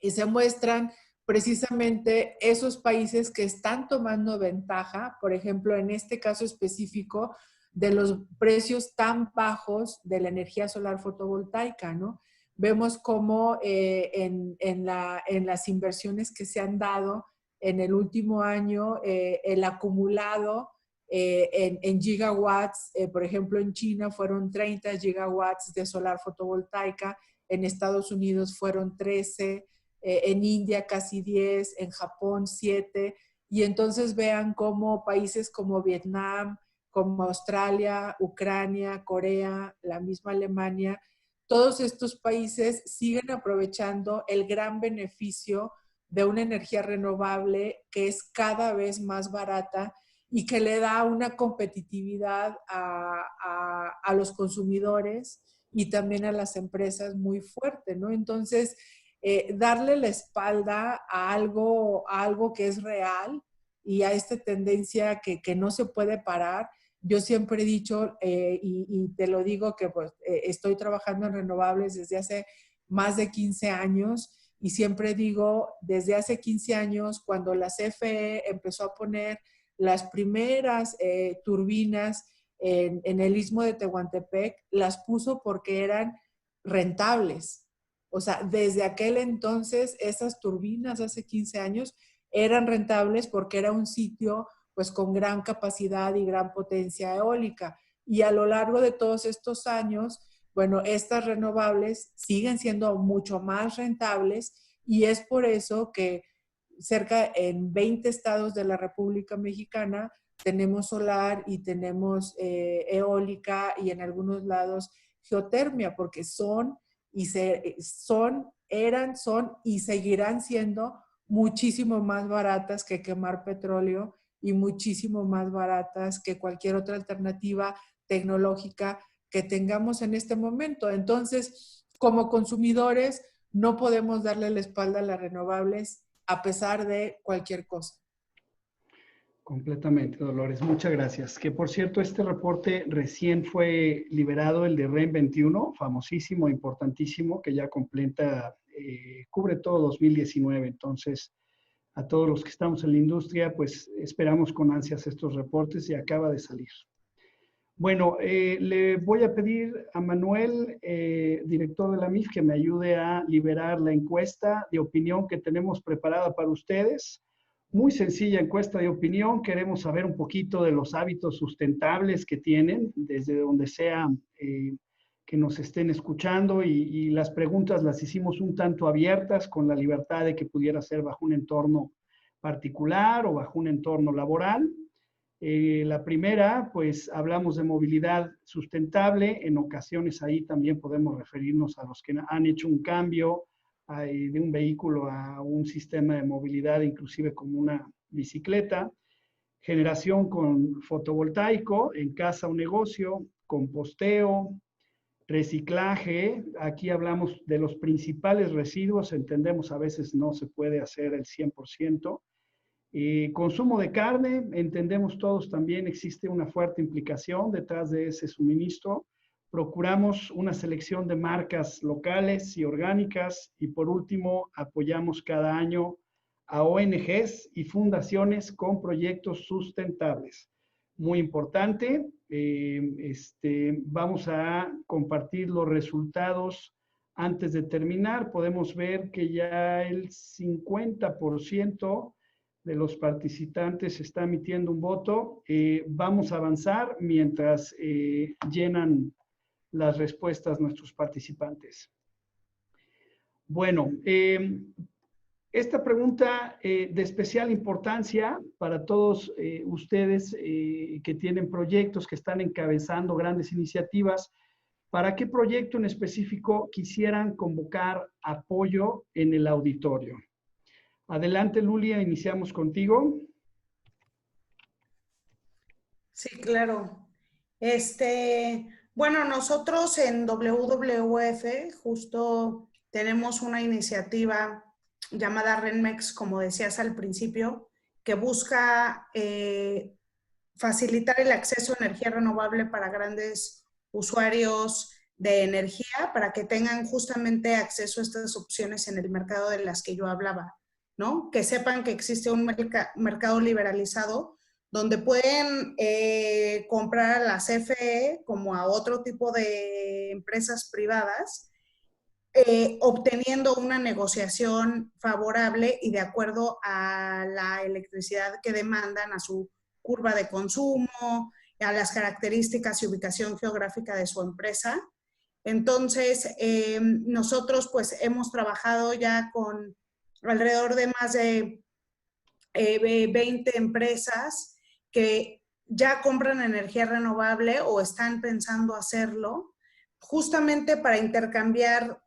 se muestran precisamente esos países que están tomando ventaja, por ejemplo, en este caso específico, de los precios tan bajos de la energía solar fotovoltaica, ¿no? Vemos cómo en las inversiones que se han dado en el último año, el acumulado en gigawatts, por ejemplo, en China fueron 30 gigawatts de solar fotovoltaica, en Estados Unidos fueron 13, en India casi 10, en Japón 7, y entonces vean cómo países como Vietnam, como Australia, Ucrania, Corea, la misma Alemania, todos estos países siguen aprovechando el gran beneficio de una energía renovable que es cada vez más barata y que le da una competitividad a los consumidores y también a las empresas muy fuerte, ¿no? Entonces, darle la espalda a algo que es real y a esta tendencia que no se puede parar. Yo siempre he dicho, y te lo digo, que pues, estoy trabajando en renovables desde hace más de 15 años, y siempre digo, desde hace 15 años, cuando la CFE empezó a poner las primeras turbinas en el istmo de Tehuantepec, las puso porque eran rentables. O sea, desde aquel entonces, esas turbinas hace 15 años eran rentables porque era un sitio pues con gran capacidad y gran potencia eólica. Y a lo largo de todos estos años, bueno, estas renovables siguen siendo mucho más rentables, y es por eso que cerca en 20 estados de la República Mexicana tenemos solar y tenemos eólica, y en algunos lados geotermia, porque son y seguirán siendo muchísimo más baratas que quemar petróleo y muchísimo más baratas que cualquier otra alternativa tecnológica que tengamos en este momento. Entonces, como consumidores, no podemos darle la espalda a las renovables a pesar de cualquier cosa. Completamente, Dolores. Muchas gracias. Que por cierto, este reporte recién fue liberado, el de REN 21, famosísimo, importantísimo, que ya completa, cubre todo 2019. Entonces, a todos los que estamos en la industria, pues esperamos con ansias estos reportes, y acaba de salir. Bueno, le voy a pedir a Manuel, director de la MIF, que me ayude a liberar la encuesta de opinión que tenemos preparada para ustedes. Muy sencilla encuesta de opinión. Queremos saber un poquito de los hábitos sustentables que tienen, desde donde sea que nos estén escuchando y las preguntas las hicimos un tanto abiertas con la libertad de que pudiera ser bajo un entorno particular o bajo un entorno laboral. La primera, pues hablamos de movilidad sustentable. En ocasiones ahí también podemos referirnos a los que han hecho un cambio de un vehículo a un sistema de movilidad, inclusive como una bicicleta. Generación con fotovoltaico en casa o negocio, composteo, reciclaje. Aquí hablamos de los principales residuos, entendemos a veces no se puede hacer el 100%. Consumo de carne, entendemos todos también existe una fuerte implicación detrás de ese suministro. Procuramos una selección de marcas locales y orgánicas y por último apoyamos cada año a ONGs y fundaciones con proyectos sustentables. Muy importante, vamos a compartir los resultados antes de terminar. Podemos ver que ya el 50% de los participantes está emitiendo un voto. Vamos a avanzar mientras llenan las respuestas nuestros participantes. Bueno, esta pregunta de especial importancia para todos ustedes que tienen proyectos, que están encabezando grandes iniciativas. ¿Para qué proyecto en específico quisieran convocar apoyo en el auditorio? Adelante, Lulia, iniciamos contigo. Sí, claro. Bueno, nosotros en WWF justo tenemos una iniciativa llamada RENMEX, como decías al principio, que busca facilitar el acceso a energía renovable para grandes usuarios de energía, para que tengan justamente acceso a estas opciones en el mercado de las que yo hablaba, ¿no? Que sepan que existe un mercado liberalizado donde pueden comprar a la CFE como a otro tipo de empresas privadas, obteniendo una negociación favorable y de acuerdo a la electricidad que demandan, a su curva de consumo, a las características y ubicación geográfica de su empresa. Entonces, nosotros pues hemos trabajado ya con alrededor de más de 20 empresas que ya compran energía renovable o están pensando hacerlo, justamente para intercambiar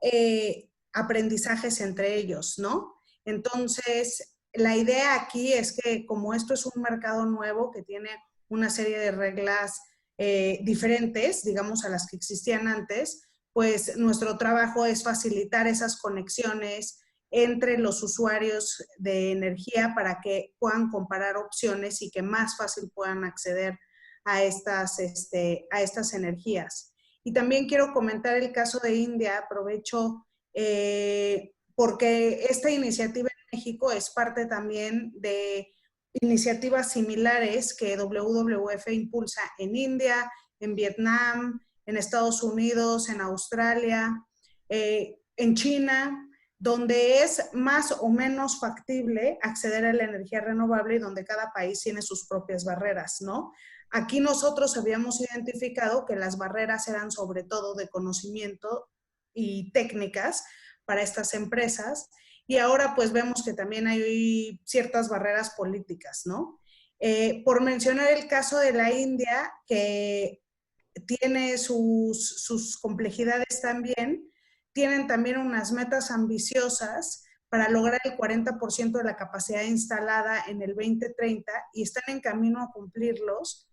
aprendizajes entre ellos, ¿no? Entonces, la idea aquí es que como esto es un mercado nuevo que tiene una serie de reglas diferentes, digamos, a las que existían antes, pues nuestro trabajo es facilitar esas conexiones entre los usuarios de energía para que puedan comparar opciones y que más fácil puedan acceder a estas energías. Y también quiero comentar el caso de India, aprovecho porque esta iniciativa en México es parte también de iniciativas similares que WWF impulsa en India, en Vietnam, en Estados Unidos, en Australia, en China, donde es más o menos factible acceder a la energía renovable y donde cada país tiene sus propias barreras, ¿no? Aquí nosotros habíamos identificado que las barreras eran sobre todo de conocimiento y técnicas para estas empresas y ahora pues vemos que también hay ciertas barreras políticas, ¿no? Por mencionar el caso de la India, que tiene sus complejidades también, tienen también unas metas ambiciosas para lograr el 40% de la capacidad instalada en el 2030 y están en camino a cumplirlos.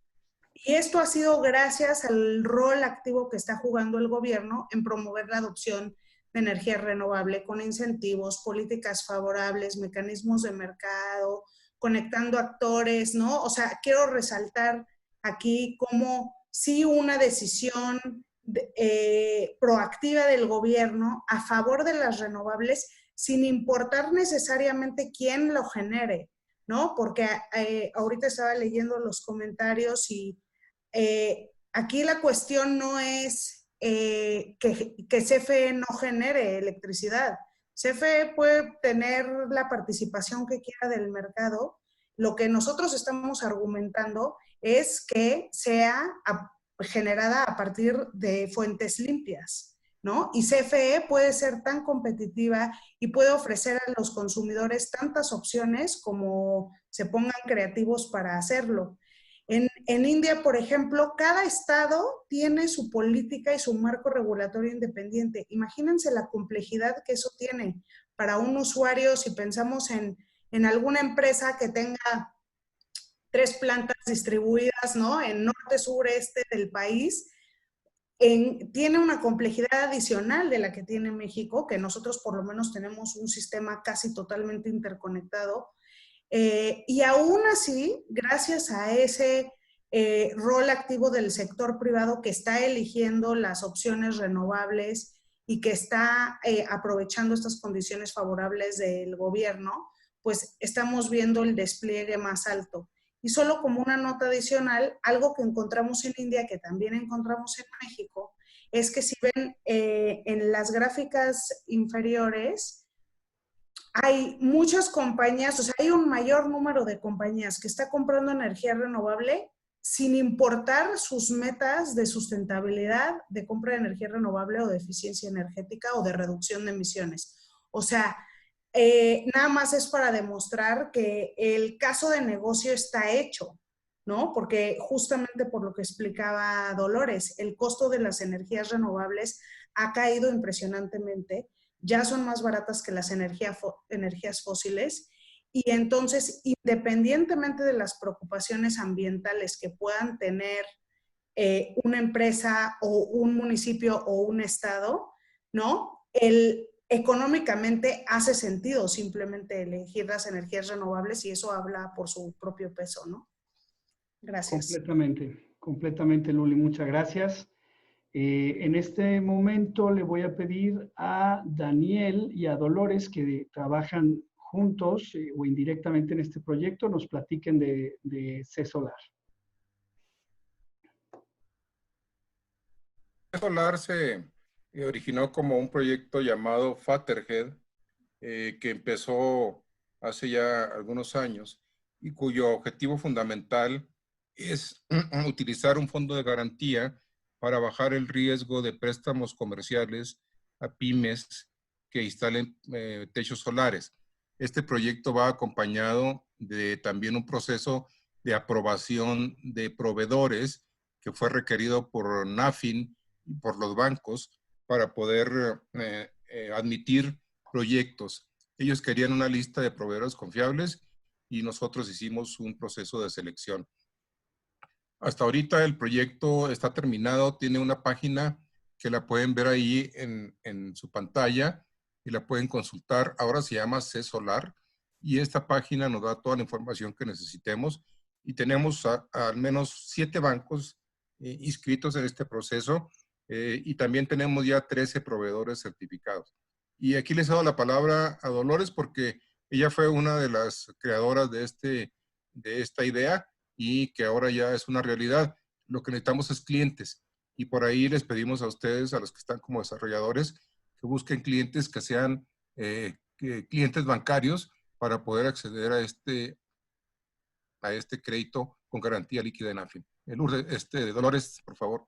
Y esto ha sido gracias al rol activo que está jugando el gobierno en promover la adopción de energía renovable con incentivos, políticas favorables, mecanismos de mercado, conectando actores, ¿no? O sea, quiero resaltar aquí cómo sí una decisión proactiva del gobierno a favor de las renovables sin importar necesariamente quién lo genere, ¿no? Porque ahorita estaba leyendo los comentarios y aquí la cuestión no es que CFE no genere electricidad. CFE puede tener la participación que quiera del mercado. Lo que nosotros estamos argumentando es que sea generada a partir de fuentes limpias, ¿no? Y CFE puede ser tan competitiva y puede ofrecer a los consumidores tantas opciones como se pongan creativos para hacerlo. En India, por ejemplo, cada estado tiene su política y su marco regulatorio independiente. Imagínense la complejidad que eso tiene para un usuario si pensamos en alguna empresa que tenga 3 plantas distribuidas, ¿no? En norte, sur, este del país. Tiene una complejidad adicional de la que tiene México, que nosotros por lo menos tenemos un sistema casi totalmente interconectado. Y aún así, gracias a ese rol activo del sector privado que está eligiendo las opciones renovables y que está aprovechando estas condiciones favorables del gobierno, pues estamos viendo el despliegue más alto. Y solo como una nota adicional, algo que encontramos en India, que también encontramos en México, es que si ven en las gráficas inferiores, hay muchas compañías, o sea, hay un mayor número de compañías que está comprando energía renovable sin importar sus metas de sustentabilidad, de compra de energía renovable o de eficiencia energética o de reducción de emisiones. O sea, nada más es para demostrar que el caso de negocio está hecho, ¿no? Porque justamente por lo que explicaba Dolores, el costo de las energías renovables ha caído impresionantemente, ya son más baratas que las energías fósiles, y entonces, independientemente de las preocupaciones ambientales que puedan tener una empresa o un municipio o un estado, ¿no? Económicamente hace sentido simplemente elegir las energías renovables y eso habla por su propio peso, ¿no? Gracias. Completamente, Luli, muchas gracias. En este momento le voy a pedir a Daniel y a Dolores, que trabajan juntos o indirectamente en este proyecto, nos platiquen de C-Solar. C-Solar se originó como un proyecto llamado Fatherhead, que empezó hace ya algunos años y cuyo objetivo fundamental es utilizar un fondo de garantía para bajar el riesgo de préstamos comerciales a pymes que instalen techos solares. Este proyecto va acompañado de también un proceso de aprobación de proveedores que fue requerido por NAFIN y por los bancos para poder admitir proyectos. Ellos querían una lista de proveedores confiables y nosotros hicimos un proceso de selección. Hasta ahorita el proyecto está terminado, tiene una página que la pueden ver ahí en su pantalla y la pueden consultar. Ahora se llama C-Solar y esta página nos da toda la información que necesitemos y tenemos al menos 7 bancos inscritos en este proceso y también tenemos ya 13 proveedores certificados. Y aquí les he dado la palabra a Dolores porque ella fue una de las creadoras de esta idea y que ahora ya es una realidad. Lo que necesitamos es clientes y por ahí les pedimos a ustedes, a los que están como desarrolladores, que busquen clientes que sean clientes bancarios para poder acceder a este crédito con garantía líquida en AFIN. Dolores, por favor.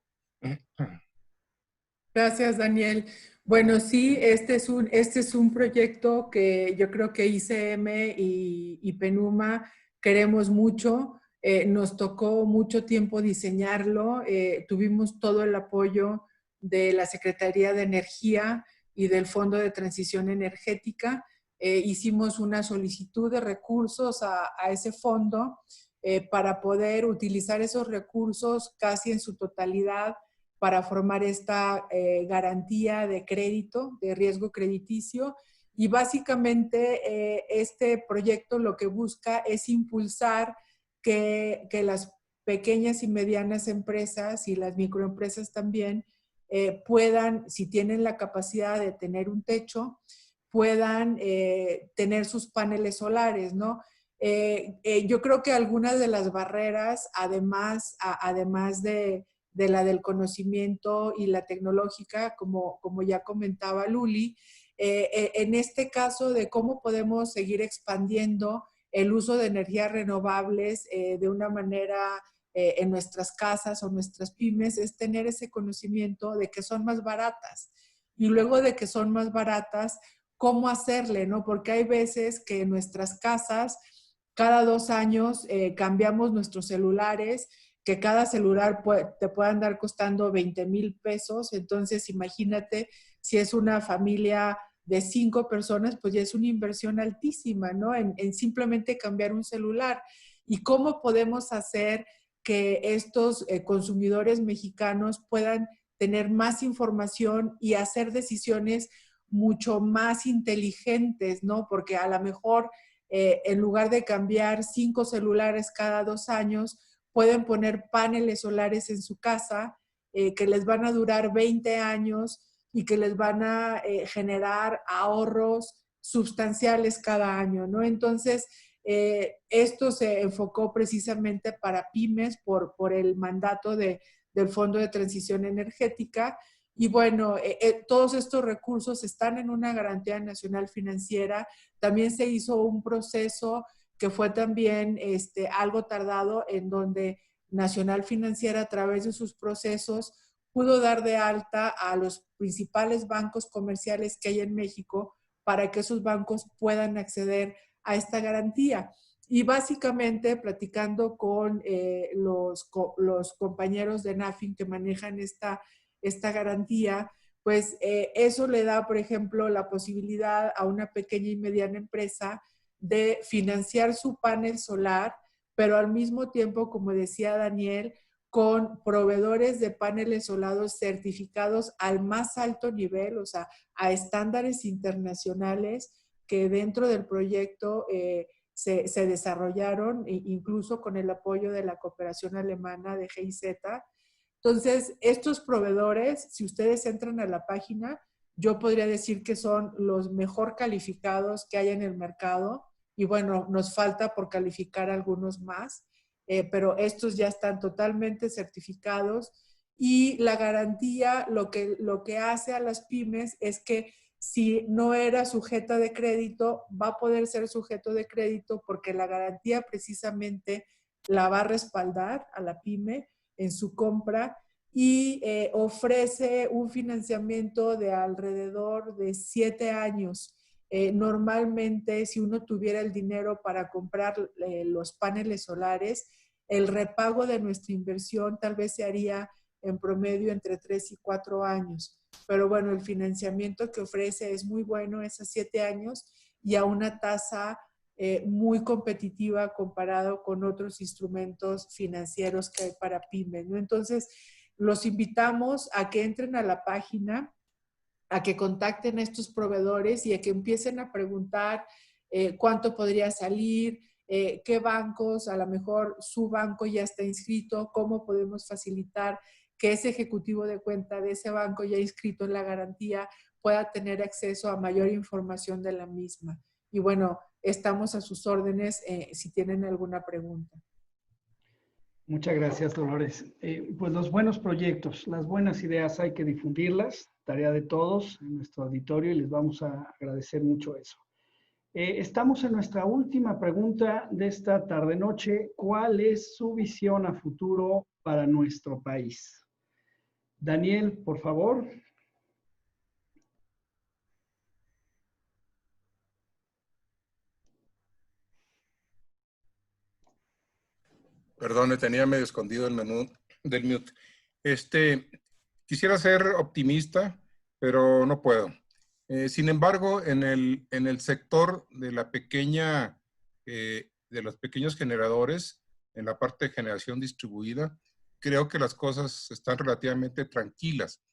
Gracias, Daniel. Bueno, sí, este es un proyecto que yo creo que ICM y Penuma queremos mucho. Nos tocó mucho tiempo diseñarlo. Tuvimos todo el apoyo de la Secretaría de Energía y del Fondo de Transición Energética. Hicimos una solicitud de recursos a ese fondo para poder utilizar esos recursos casi en su totalidad para formar esta garantía de crédito, de riesgo crediticio. Y básicamente este proyecto lo que busca es impulsar que las pequeñas y medianas empresas y las microempresas también puedan, si tienen la capacidad de tener un techo, puedan tener sus paneles solares, ¿no? Yo creo que algunas de las barreras, además de la del conocimiento y la tecnológica, como ya comentaba Luli, en este caso de cómo podemos seguir expandiendo el uso de energías renovables de una manera en nuestras casas o nuestras pymes es tener ese conocimiento de que son más baratas. Y luego de que son más baratas, ¿cómo hacerle, no? Porque hay veces que en nuestras casas, cada 2 años cambiamos nuestros celulares, que cada celular te puede andar costando 20,000 pesos. Entonces, imagínate si es una familia de 5 personas, pues ya es una inversión altísima, ¿no? En simplemente cambiar un celular. ¿Y cómo podemos hacer que estos consumidores mexicanos puedan tener más información y hacer decisiones mucho más inteligentes, ¿no? Porque a lo mejor en lugar de cambiar 5 celulares cada 2 años, pueden poner paneles solares en su casa que les van a durar 20 años y que les van a generar ahorros sustanciales cada año, ¿no? Entonces, esto se enfocó precisamente para pymes por el mandato del Fondo de Transición Energética. Y bueno, todos estos recursos están en una garantía nacional financiera. También se hizo un proceso que fue también algo tardado, en donde Nacional Financiera, a través de sus procesos, pudo dar de alta a los principales bancos comerciales que hay en México para que esos bancos puedan acceder a esta garantía. Y básicamente, platicando con los compañeros de NAFIN que manejan esta garantía, pues eso le da, por ejemplo, la posibilidad a una pequeña y mediana empresa de financiar su panel solar, pero al mismo tiempo, como decía Daniel, con proveedores de paneles solares certificados al más alto nivel, o sea, a estándares internacionales que dentro del proyecto se desarrollaron, incluso con el apoyo de la cooperación alemana de GIZ. Entonces, estos proveedores, si ustedes entran a la página, yo podría decir que son los mejor calificados que hay en el mercado. Y bueno, nos falta por calificar algunos más, pero estos ya están totalmente certificados. Y la garantía lo que hace a las pymes es que si no era sujeta de crédito, va a poder ser sujeto de crédito, porque la garantía precisamente la va a respaldar a la pyme en su compra, y ofrece un financiamiento de alrededor de 7 años. Normalmente, si uno tuviera el dinero para comprar los paneles solares, el repago de nuestra inversión tal vez se haría en promedio entre 3 y 4 años. Pero bueno, el financiamiento que ofrece es muy bueno, es a 7 años y a una tasa muy competitiva comparado con otros instrumentos financieros que hay para pymes, ¿no? Entonces, los invitamos a que entren a la página, a que contacten a estos proveedores y a que empiecen a preguntar cuánto podría salir, qué bancos, a lo mejor su banco ya está inscrito, cómo podemos facilitar que ese ejecutivo de cuenta de ese banco ya inscrito en la garantía pueda tener acceso a mayor información de la misma. Y bueno, estamos a sus órdenes si tienen alguna pregunta. Muchas gracias, Dolores. Pues los buenos proyectos, las buenas ideas hay que difundirlas, tarea de todos en nuestro auditorio, y les vamos a agradecer mucho eso. Estamos en nuestra última pregunta de esta tarde-noche. ¿Cuál es su visión a futuro para nuestro país? Daniel, por favor. Perdón, tenía medio escondido el menú del mute. Quisiera ser optimista, pero no puedo. Sin embargo, en el sector de la pequeña, de los pequeños generadores, en la parte de generación distribuida, creo que las cosas están relativamente tranquilas,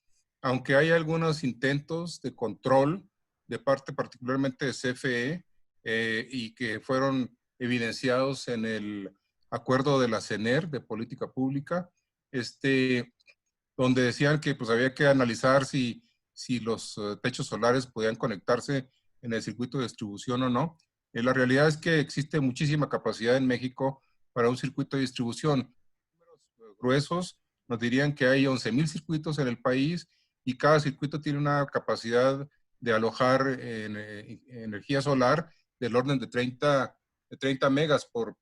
aunque hay algunos intentos de control de parte particularmente de CFE y que fueron evidenciados en el acuerdo de la CENER de política pública, donde decían que pues había que analizar si los techos solares podían conectarse en el circuito de distribución o no. La realidad es que existe muchísima capacidad en México para un circuito de distribución. Números gruesos nos dirían que hay 11,000 circuitos en el país y cada circuito tiene una capacidad de alojar energía solar del orden de 30 megas por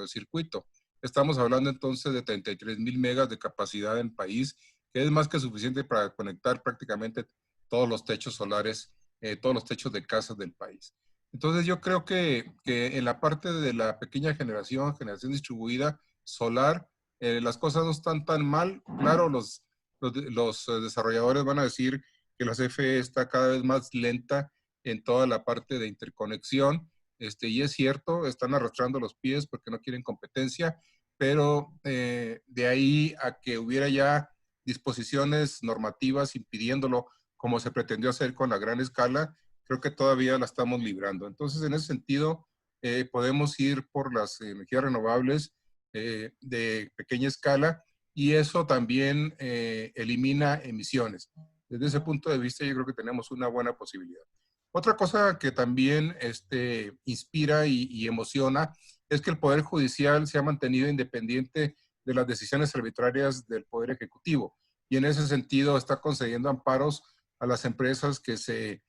circuito. estamos hablando entonces de 33,000 megas de capacidad en país, que es más que suficiente para conectar prácticamente todos los techos solares, todos los techos de casas del país. Entonces yo creo que en la parte de la pequeña generación distribuida solar, las cosas no están tan mal. Claro, los desarrolladores van a decir que la CFE está cada vez más lenta en toda la parte de interconexión, y es cierto, están arrastrando los pies porque no quieren competencia, pero de ahí a que hubiera ya disposiciones normativas impidiéndolo, como se pretendió hacer con la gran escala, creo que todavía la estamos librando. Entonces, en ese sentido, podemos ir por las energías renovables de pequeña escala, y eso también elimina emisiones. Desde ese punto de vista, yo creo que tenemos una buena posibilidad. Otra cosa que también inspira y emociona es que el Poder Judicial se ha mantenido independiente de las decisiones arbitrarias del Poder Ejecutivo, y en ese sentido está concediendo amparos a las empresas que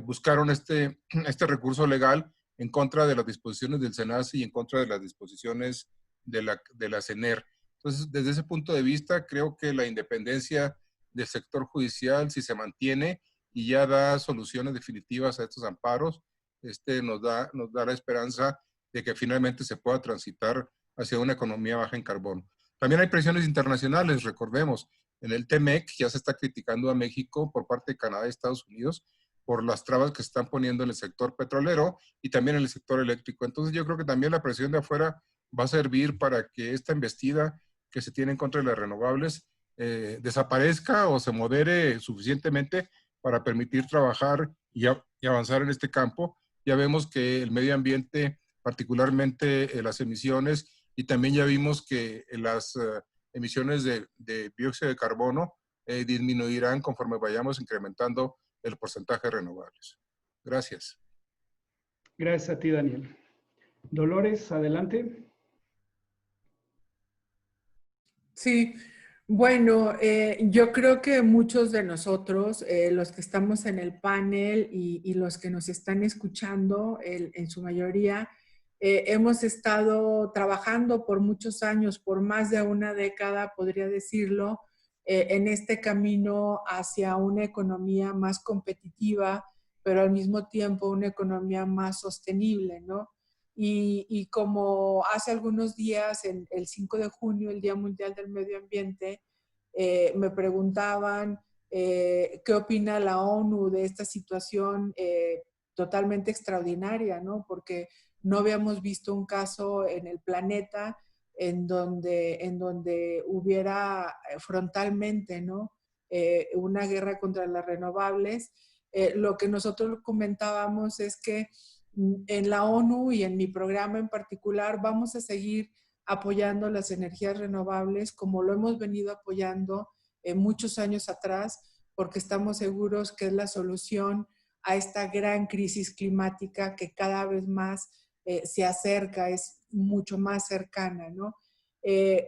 buscaron este recurso legal en contra de las disposiciones del SENACE y en contra de las disposiciones de la CENER. Entonces, desde ese punto de vista, creo que la independencia del sector judicial, si se mantiene y ya da soluciones definitivas a estos amparos, nos da la esperanza de que finalmente se pueda transitar hacia una economía baja en carbono. También hay presiones internacionales, recordemos, en el TEMEC ya se está criticando a México por parte de Canadá y Estados Unidos por las trabas que se están poniendo en el sector petrolero y también en el sector eléctrico. Entonces yo creo que también la presión de afuera va a servir para que esta embestida que se tiene en contra de las renovables desaparezca o se modere suficientemente para permitir trabajar y avanzar en este campo. Ya vemos que el medio ambiente, particularmente las emisiones, y también ya vimos que las emisiones de dióxido de carbono disminuirán conforme vayamos incrementando el porcentaje de renovables. Gracias. Gracias a ti, Daniel. Dolores, adelante. Sí, bueno, yo creo que muchos de nosotros, los que estamos en el panel y los que nos están escuchando, en su mayoría, hemos estado trabajando por muchos años, por más de una década, podría decirlo, en este camino hacia una economía más competitiva, pero al mismo tiempo una economía más sostenible, ¿no? Y como hace algunos días, el 5 de junio, el Día Mundial del Medio Ambiente, me preguntaban qué opina la ONU de esta situación totalmente extraordinaria, ¿no? Porque no habíamos visto un caso en el planeta en donde hubiera frontalmente, ¿no? Una guerra contra las renovables. Lo que nosotros comentábamos es que en la ONU y en mi programa en particular vamos a seguir apoyando las energías renovables como lo hemos venido apoyando muchos años atrás, porque estamos seguros que es la solución a esta gran crisis climática que cada vez más se acerca, es mucho más cercana, ¿no?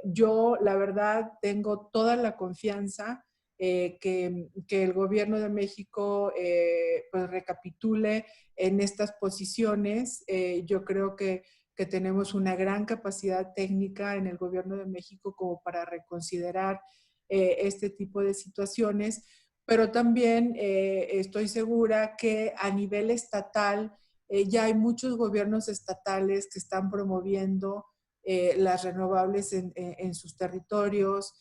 Yo, la verdad, tengo toda la confianza que el gobierno de México pues recapitule en estas posiciones. Yo creo que tenemos una gran capacidad técnica en el gobierno de México como para reconsiderar este tipo de situaciones, pero también estoy segura que a nivel estatal ya hay muchos gobiernos estatales que están promoviendo las renovables en sus territorios.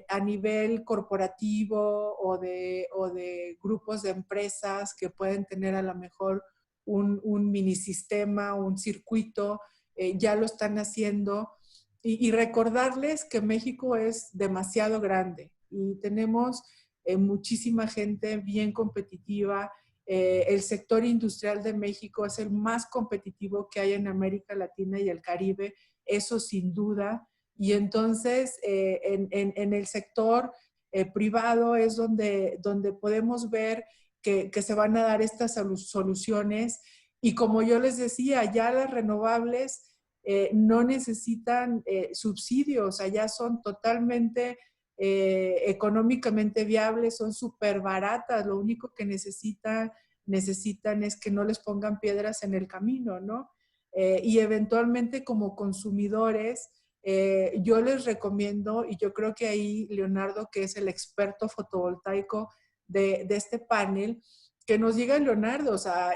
A nivel corporativo o de grupos de empresas que pueden tener a lo mejor un mini sistema, un circuito, ya lo están haciendo. Y recordarles que México es demasiado grande y tenemos muchísima gente bien competitiva. El sector industrial de México es el más competitivo que hay en América Latina y el Caribe, eso sin duda. Y entonces en el sector privado es donde podemos ver que se van a dar estas soluciones. Y como yo les decía, ya las renovables no necesitan subsidios, allá son totalmente económicamente viables, son súper baratas, lo único que necesitan es que no les pongan piedras en el camino, ¿no? Y eventualmente como consumidores yo les recomiendo, y yo creo que ahí Leonardo, que es el experto fotovoltaico de este panel, que nos diga, Leonardo, o sea,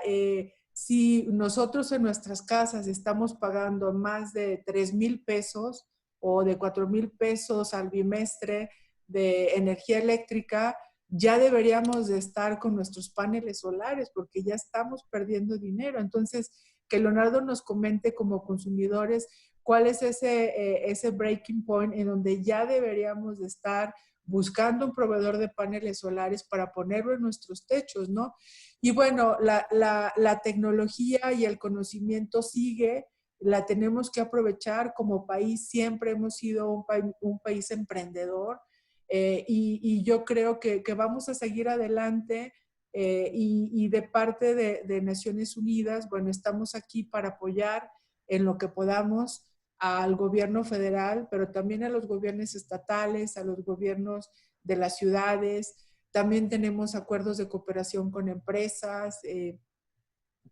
si nosotros en nuestras casas estamos pagando más de 3,000 pesos o de 4,000 pesos al bimestre de energía eléctrica, ya deberíamos de estar con nuestros paneles solares porque ya estamos perdiendo dinero. Entonces, que Leonardo nos comente como consumidores cuál es ese breaking point en donde ya deberíamos de estar buscando un proveedor de paneles solares para ponerlo en nuestros techos, ¿no? Y bueno, la tecnología y el conocimiento sigue, la tenemos que aprovechar. Como país siempre hemos sido un país emprendedor, y yo creo que vamos a seguir adelante, y de parte de Naciones Unidas, bueno, estamos aquí para apoyar en lo que podamos al gobierno federal, pero también a los gobiernos estatales, a los gobiernos de las ciudades. También tenemos acuerdos de cooperación con empresas,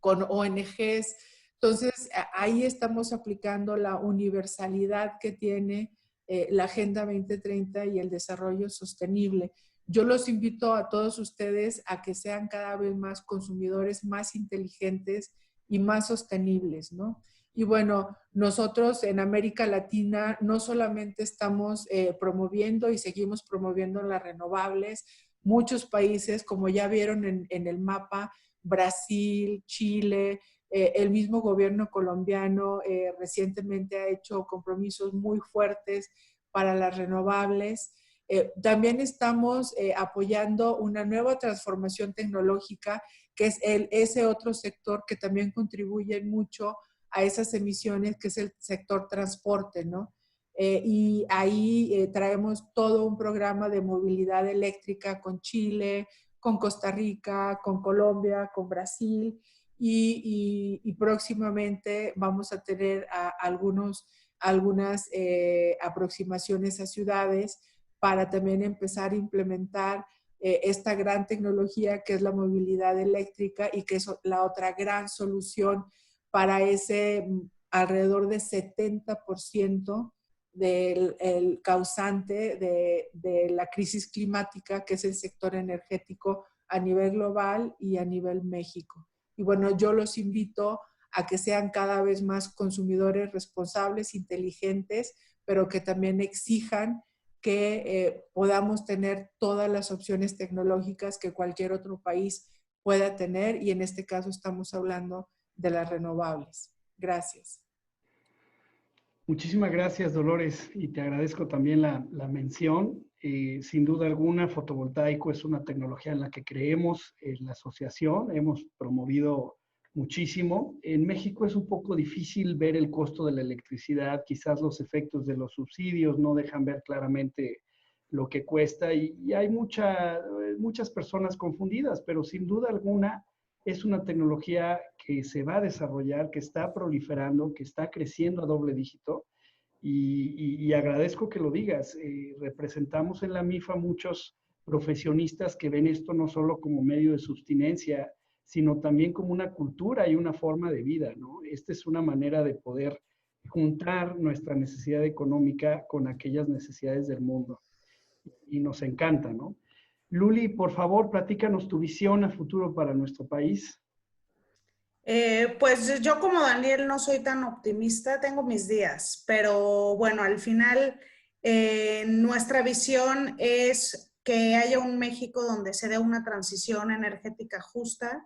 con ONGs. Entonces, ahí estamos aplicando la universalidad que tiene la Agenda 2030 y el desarrollo sostenible. Yo los invito a todos ustedes a que sean cada vez más consumidores, más inteligentes y más sostenibles, ¿no? Y bueno, nosotros en América Latina no solamente estamos promoviendo y seguimos promoviendo las renovables. Muchos países, como ya vieron en el mapa, Brasil, Chile, el mismo gobierno colombiano recientemente ha hecho compromisos muy fuertes para las renovables. También estamos apoyando una nueva transformación tecnológica, que es ese otro sector que también contribuye mucho a esas emisiones, que es el sector transporte, ¿no? Y ahí traemos todo un programa de movilidad eléctrica con Chile, con Costa Rica, con Colombia, con Brasil, y próximamente vamos a tener algunas aproximaciones a ciudades para también empezar a implementar esta gran tecnología que es la movilidad eléctrica, y que es la otra gran solución para ese alrededor de 70% del causante de la crisis climática, que es el sector energético a nivel global y a nivel México. Y bueno, yo los invito a que sean cada vez más consumidores responsables, inteligentes, pero que también exijan que podamos tener todas las opciones tecnológicas que cualquier otro país pueda tener, y en este caso estamos hablando de las renovables. Gracias. Muchísimas gracias, Dolores, y te agradezco también la mención. Sin duda alguna, fotovoltaico es una tecnología en la que creemos en la asociación, hemos promovido muchísimo. En México es un poco difícil ver el costo de la electricidad, quizás los efectos de los subsidios no dejan ver claramente lo que cuesta, y hay muchas personas confundidas, pero sin duda alguna es una tecnología que se va a desarrollar, que está proliferando, que está creciendo a doble dígito, y agradezco que lo digas. Representamos en la MIFA muchos profesionistas que ven esto no solo como medio de subsistencia, sino también como una cultura y una forma de vida, ¿no? Esta es una manera de poder juntar nuestra necesidad económica con aquellas necesidades del mundo, y nos encanta, ¿no? Luli, por favor, platícanos tu visión a futuro para nuestro país. Pues yo, como Daniel, no soy tan optimista, tengo mis días, pero bueno, al final nuestra visión es que haya un México donde se dé una transición energética justa,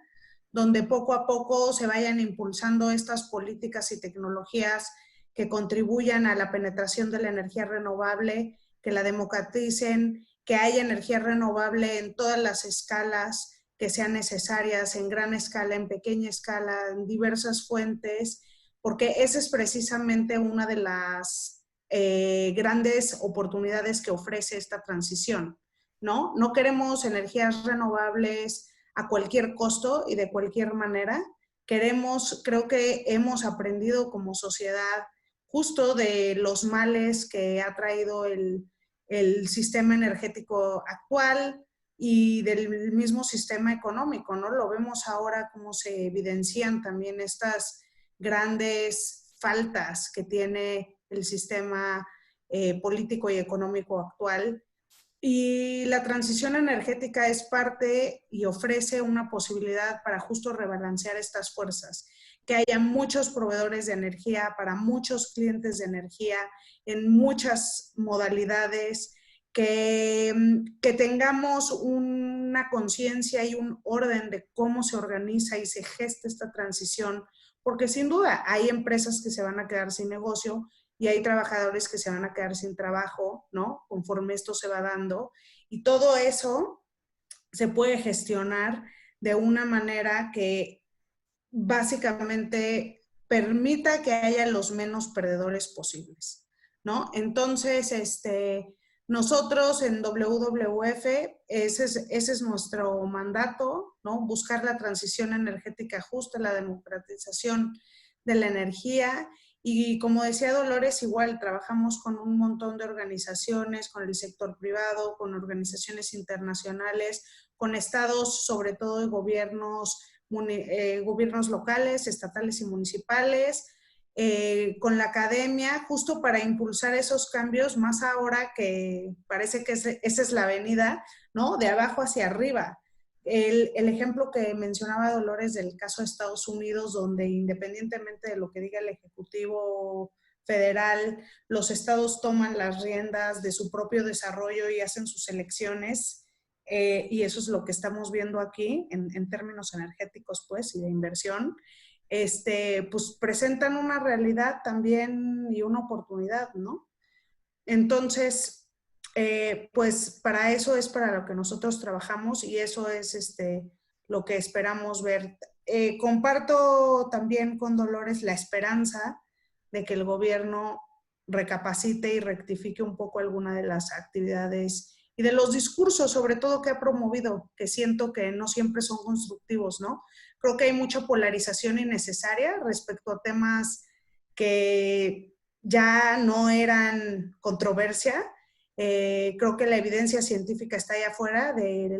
donde poco a poco se vayan impulsando estas políticas y tecnologías que contribuyan a la penetración de la energía renovable, que la democraticen, que haya energía renovable en todas las escalas que sean necesarias, en gran escala, en pequeña escala, en diversas fuentes, porque esa es precisamente una de las grandes oportunidades que ofrece esta transición, ¿no? No queremos energías renovables a cualquier costo y de cualquier manera. Creo que hemos aprendido como sociedad justo de los males que ha traído el sistema energético actual y del mismo sistema económico, ¿no? Lo vemos ahora cómo se evidencian también estas grandes faltas que tiene el sistema político y económico actual. Y la transición energética es parte y ofrece una posibilidad para justo rebalancear estas fuerzas, que haya muchos proveedores de energía para muchos clientes de energía en muchas modalidades, que tengamos una conciencia y un orden de cómo se organiza y se gesta esta transición, porque sin duda hay empresas que se van a quedar sin negocio y hay trabajadores que se van a quedar sin trabajo, ¿no? Conforme esto se va dando. Y todo eso se puede gestionar de una manera que básicamente permita que haya los menos perdedores posibles, ¿no? Entonces, nosotros en WWF, ese es nuestro mandato, ¿no? Buscar la transición energética justa, la democratización de la energía. Y como decía Dolores, igual trabajamos con un montón de organizaciones, con el sector privado, con organizaciones internacionales, con estados, sobre todo de gobiernos locales, estatales y municipales, con la academia, justo para impulsar esos cambios, más ahora que parece que esa es la avenida, ¿no? De abajo hacia arriba. El ejemplo que mencionaba Dolores del caso de Estados Unidos, donde independientemente de lo que diga el Ejecutivo Federal, los estados toman las riendas de su propio desarrollo y hacen sus elecciones, y eso es lo que estamos viendo aquí en términos energéticos, pues, y de inversión, pues presentan una realidad también y una oportunidad, ¿no? Entonces, pues para eso es para lo que nosotros trabajamos y eso es lo que esperamos ver. Comparto también con Dolores la esperanza de que el gobierno recapacite y rectifique un poco alguna de las actividades y de los discursos, sobre todo, que ha promovido, que siento que no siempre son constructivos, ¿no? Creo que hay mucha polarización innecesaria respecto a temas que ya no eran controversia. Creo que la evidencia científica está allá afuera de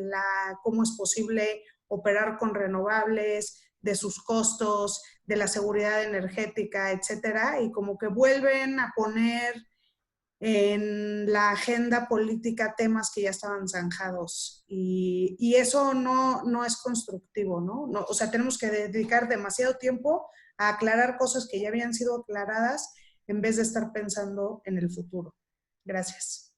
cómo es posible operar con renovables, de sus costos, de la seguridad energética, etcétera, y como que vuelven a poner en la agenda política temas que ya estaban zanjados y eso no es constructivo, ¿no? O sea, tenemos que dedicar demasiado tiempo a aclarar cosas que ya habían sido aclaradas en vez de estar pensando en el futuro. Gracias.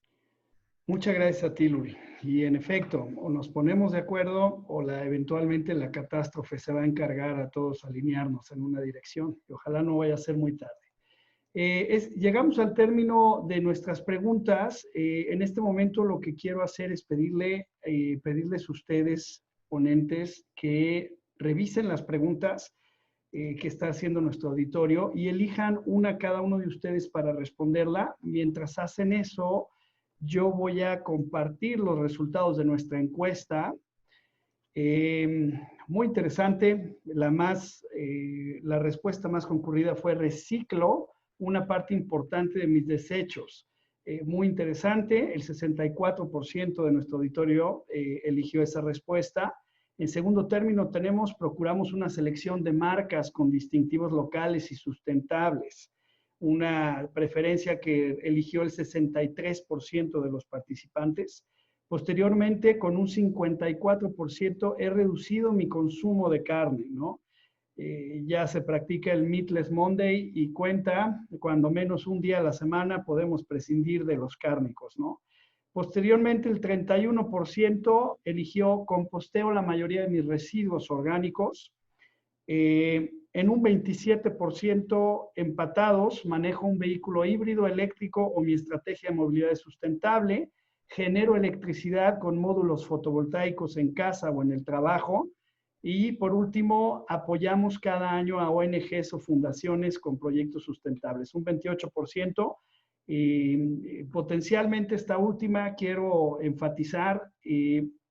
Muchas gracias a ti, Luri. Y en efecto, o nos ponemos de acuerdo o eventualmente la catástrofe se va a encargar a todos alinearnos en una dirección. Y ojalá no vaya a ser muy tarde. Llegamos al término de nuestras preguntas. En este momento lo que quiero hacer es pedirles a ustedes, ponentes, que revisen las preguntas que está haciendo nuestro auditorio y elijan una cada uno de ustedes para responderla. Mientras hacen eso, yo voy a compartir los resultados de nuestra encuesta. Muy interesante. La respuesta más concurrida fue reciclo una parte importante de mis desechos. Muy interesante. El 64% de nuestro auditorio eligió esa respuesta. En segundo término, procuramos una selección de marcas con distintivos locales y sustentables. Una preferencia que eligió el 63% de los participantes. Posteriormente, con un 54%, he reducido mi consumo de carne, ¿no? Ya se practica el Meatless Monday y cuenta, cuando menos un día a la semana podemos prescindir de los cárnicos, ¿no? Posteriormente, el 31% eligió composteo la mayoría de mis residuos orgánicos. En un 27% empatados, manejo un vehículo híbrido eléctrico o mi estrategia de movilidad es sustentable, genero electricidad con módulos fotovoltaicos en casa o en el trabajo, y por último, apoyamos cada año a ONGs o fundaciones con proyectos sustentables, un 28%. Potencialmente esta última quiero enfatizar,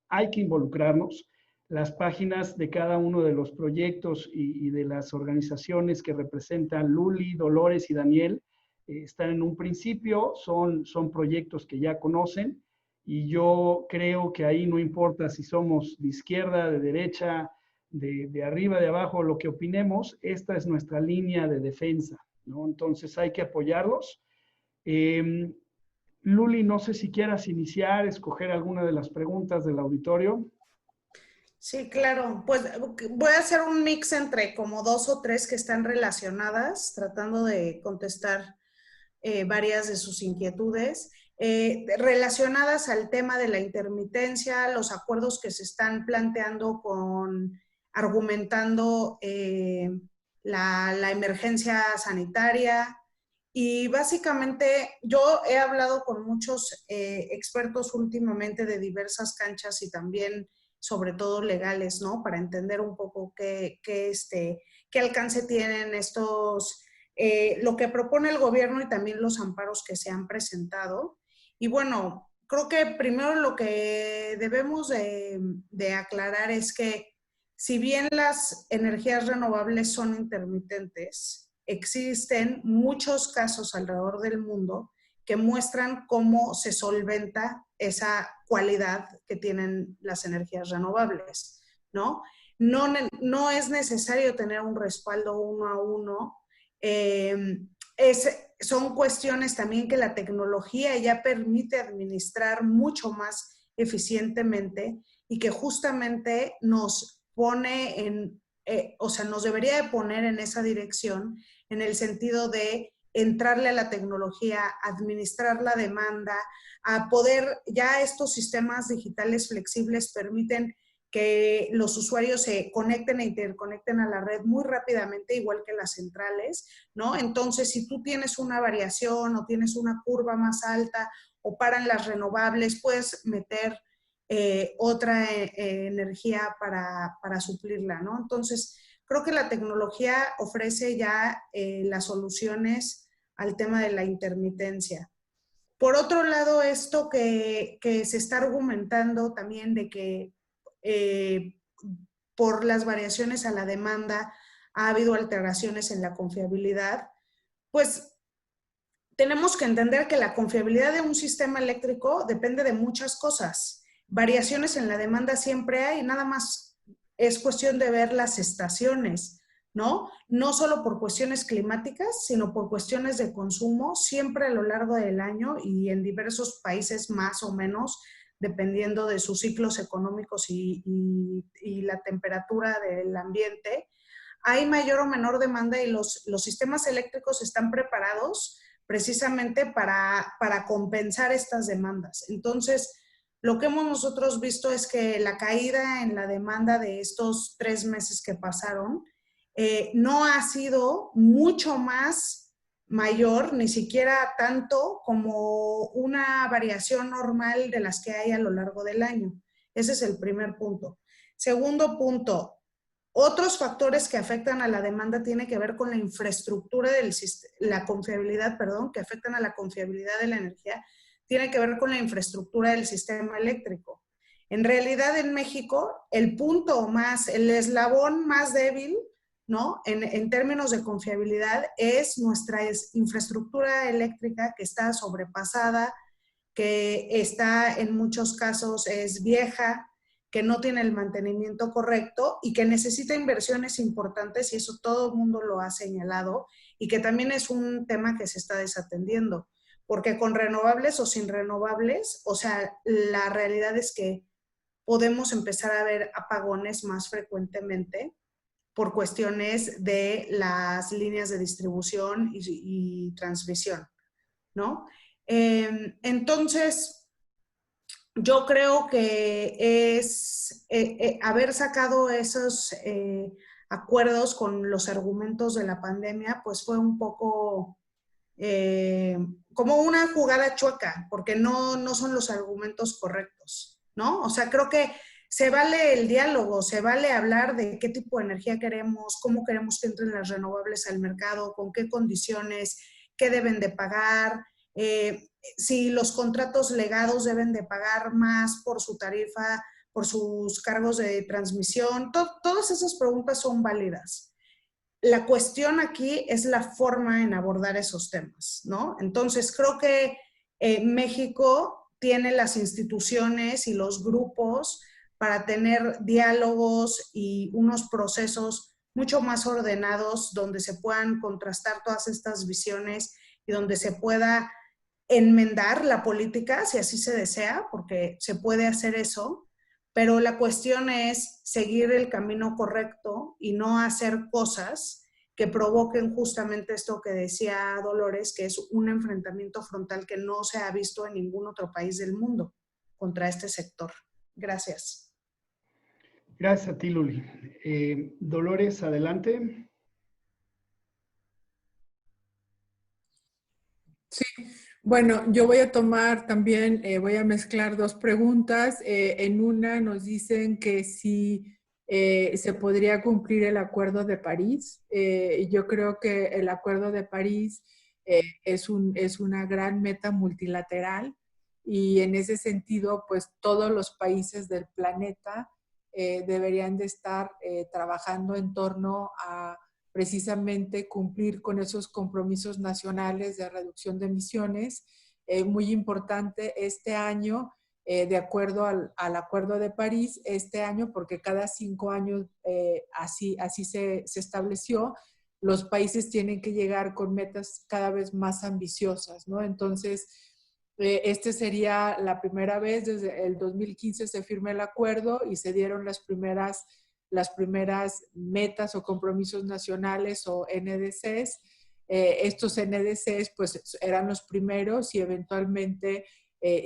hay que involucrarnos. Las páginas de cada uno de los proyectos y de las organizaciones que representan Luli, Dolores y Daniel están en un principio, son proyectos que ya conocen y yo creo que ahí no importa si somos de izquierda, de derecha, de arriba, de abajo, lo que opinemos, esta es nuestra línea de defensa, ¿no? Entonces hay que apoyarlos. Luli, no sé si quieras iniciar, escoger alguna de las preguntas del auditorio. Sí, claro. Pues voy a hacer un mix entre como 2 o 3 que están relacionadas, tratando de contestar varias de sus inquietudes. Relacionadas al tema de la intermitencia, los acuerdos que se están planteando argumentando la emergencia sanitaria. Y básicamente yo he hablado con muchos expertos últimamente de diversas canchas y también sobre todo legales, ¿no? Para entender un poco qué alcance tienen estos, lo que propone el gobierno y también los amparos que se han presentado. Y bueno, creo que primero lo que debemos de aclarar es que si bien las energías renovables son intermitentes, existen muchos casos alrededor del mundo que muestran cómo se solventa esa cualidad que tienen las energías renovables, ¿no? No es necesario tener un respaldo 1 a 1. Son cuestiones también que la tecnología ya permite administrar mucho más eficientemente y que justamente nos pone nos debería de poner en esa dirección en el sentido de entrarle a la tecnología, administrar la demanda, a poder, ya estos sistemas digitales flexibles permiten que los usuarios se conecten e interconecten a la red muy rápidamente, igual que las centrales, ¿no? Entonces, si tú tienes una variación o tienes una curva más alta o paran las renovables, puedes meter otra energía para suplirla, ¿no? Entonces, creo que la tecnología ofrece ya las soluciones al tema de la intermitencia. Por otro lado, esto que se está argumentando también de que por las variaciones a la demanda ha habido alteraciones en la confiabilidad, pues tenemos que entender que la confiabilidad de un sistema eléctrico depende de muchas cosas. Variaciones en la demanda siempre hay, nada más es cuestión de ver las estaciones, ¿no? No solo por cuestiones climáticas, sino por cuestiones de consumo, siempre a lo largo del año y en diversos países más o menos, dependiendo de sus ciclos económicos y la temperatura del ambiente. Hay mayor o menor demanda y los sistemas eléctricos están preparados precisamente para compensar estas demandas. Entonces, lo que hemos nosotros visto es que la caída en la demanda de estos 3 meses que pasaron no ha sido mucho más mayor, ni siquiera tanto como una variación normal de las que hay a lo largo del año. Ese es el primer punto. Segundo punto, otros factores que afectan a la demanda tienen que ver con la infraestructura la confiabilidad, que afectan a la confiabilidad de la energía, tiene que ver con la infraestructura del sistema eléctrico. En realidad, en México, el eslabón más débil, ¿no? En términos de confiabilidad, es nuestra infraestructura eléctrica que está sobrepasada, que está en muchos casos es vieja, que no tiene el mantenimiento correcto y que necesita inversiones importantes, y eso todo el mundo lo ha señalado, y que también es un tema que se está desatendiendo, porque con renovables o sin renovables, o sea, la realidad es que podemos empezar a ver apagones más frecuentemente por cuestiones de las líneas de distribución y transmisión, ¿no? Entonces, yo creo que es haber sacado esos acuerdos con los argumentos de la pandemia, pues fue un poco como una jugada chueca, porque no son los argumentos correctos, ¿no? O sea, creo que se vale el diálogo, se vale hablar de qué tipo de energía queremos, cómo queremos que entren las renovables al mercado, con qué condiciones, qué deben de pagar, si los contratos legados deben de pagar más por su tarifa, por sus cargos de transmisión. Todas esas preguntas son válidas. La cuestión aquí es la forma en abordar esos temas, ¿no? Entonces, creo que México tiene las instituciones y los grupos para tener diálogos y unos procesos mucho más ordenados donde se puedan contrastar todas estas visiones y donde se pueda enmendar la política, si así se desea, porque se puede hacer eso, pero la cuestión es seguir el camino correcto y no hacer cosas que provoquen justamente esto que decía Dolores, que es un enfrentamiento frontal que no se ha visto en ningún otro país del mundo contra este sector. Gracias. Gracias a ti, Luli. Dolores, adelante. Sí, bueno, yo voy a tomar también, voy a mezclar dos preguntas. En una nos dicen que si se podría cumplir el Acuerdo de París. Yo creo que el Acuerdo de París es una gran meta multilateral y en ese sentido, pues todos los países del planeta deberían de estar trabajando en torno a precisamente cumplir con esos compromisos nacionales de reducción de emisiones. Muy importante este año, de acuerdo al Acuerdo de París, este año, porque cada 5 años así se estableció, los países tienen que llegar con metas cada vez más ambiciosas, ¿no? Entonces, este sería la primera vez, desde el 2015 se firma el acuerdo y se dieron las primeras metas o compromisos nacionales o NDCs. Estos NDCs pues eran los primeros y eventualmente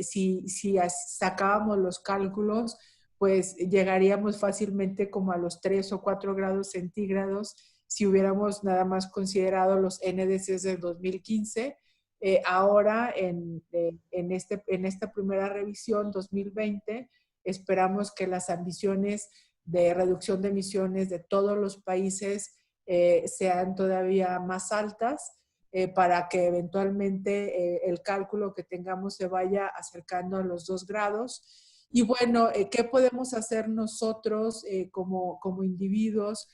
si sacábamos los cálculos pues llegaríamos fácilmente como a los 3 o 4 grados centígrados si hubiéramos nada más considerado los NDCs del 2015. Ahora en esta primera revisión 2020 esperamos que las ambiciones de reducción de emisiones de todos los países sean todavía más altas para que eventualmente el cálculo que tengamos se vaya acercando a los 2 grados. Y bueno, ¿qué podemos hacer nosotros como individuos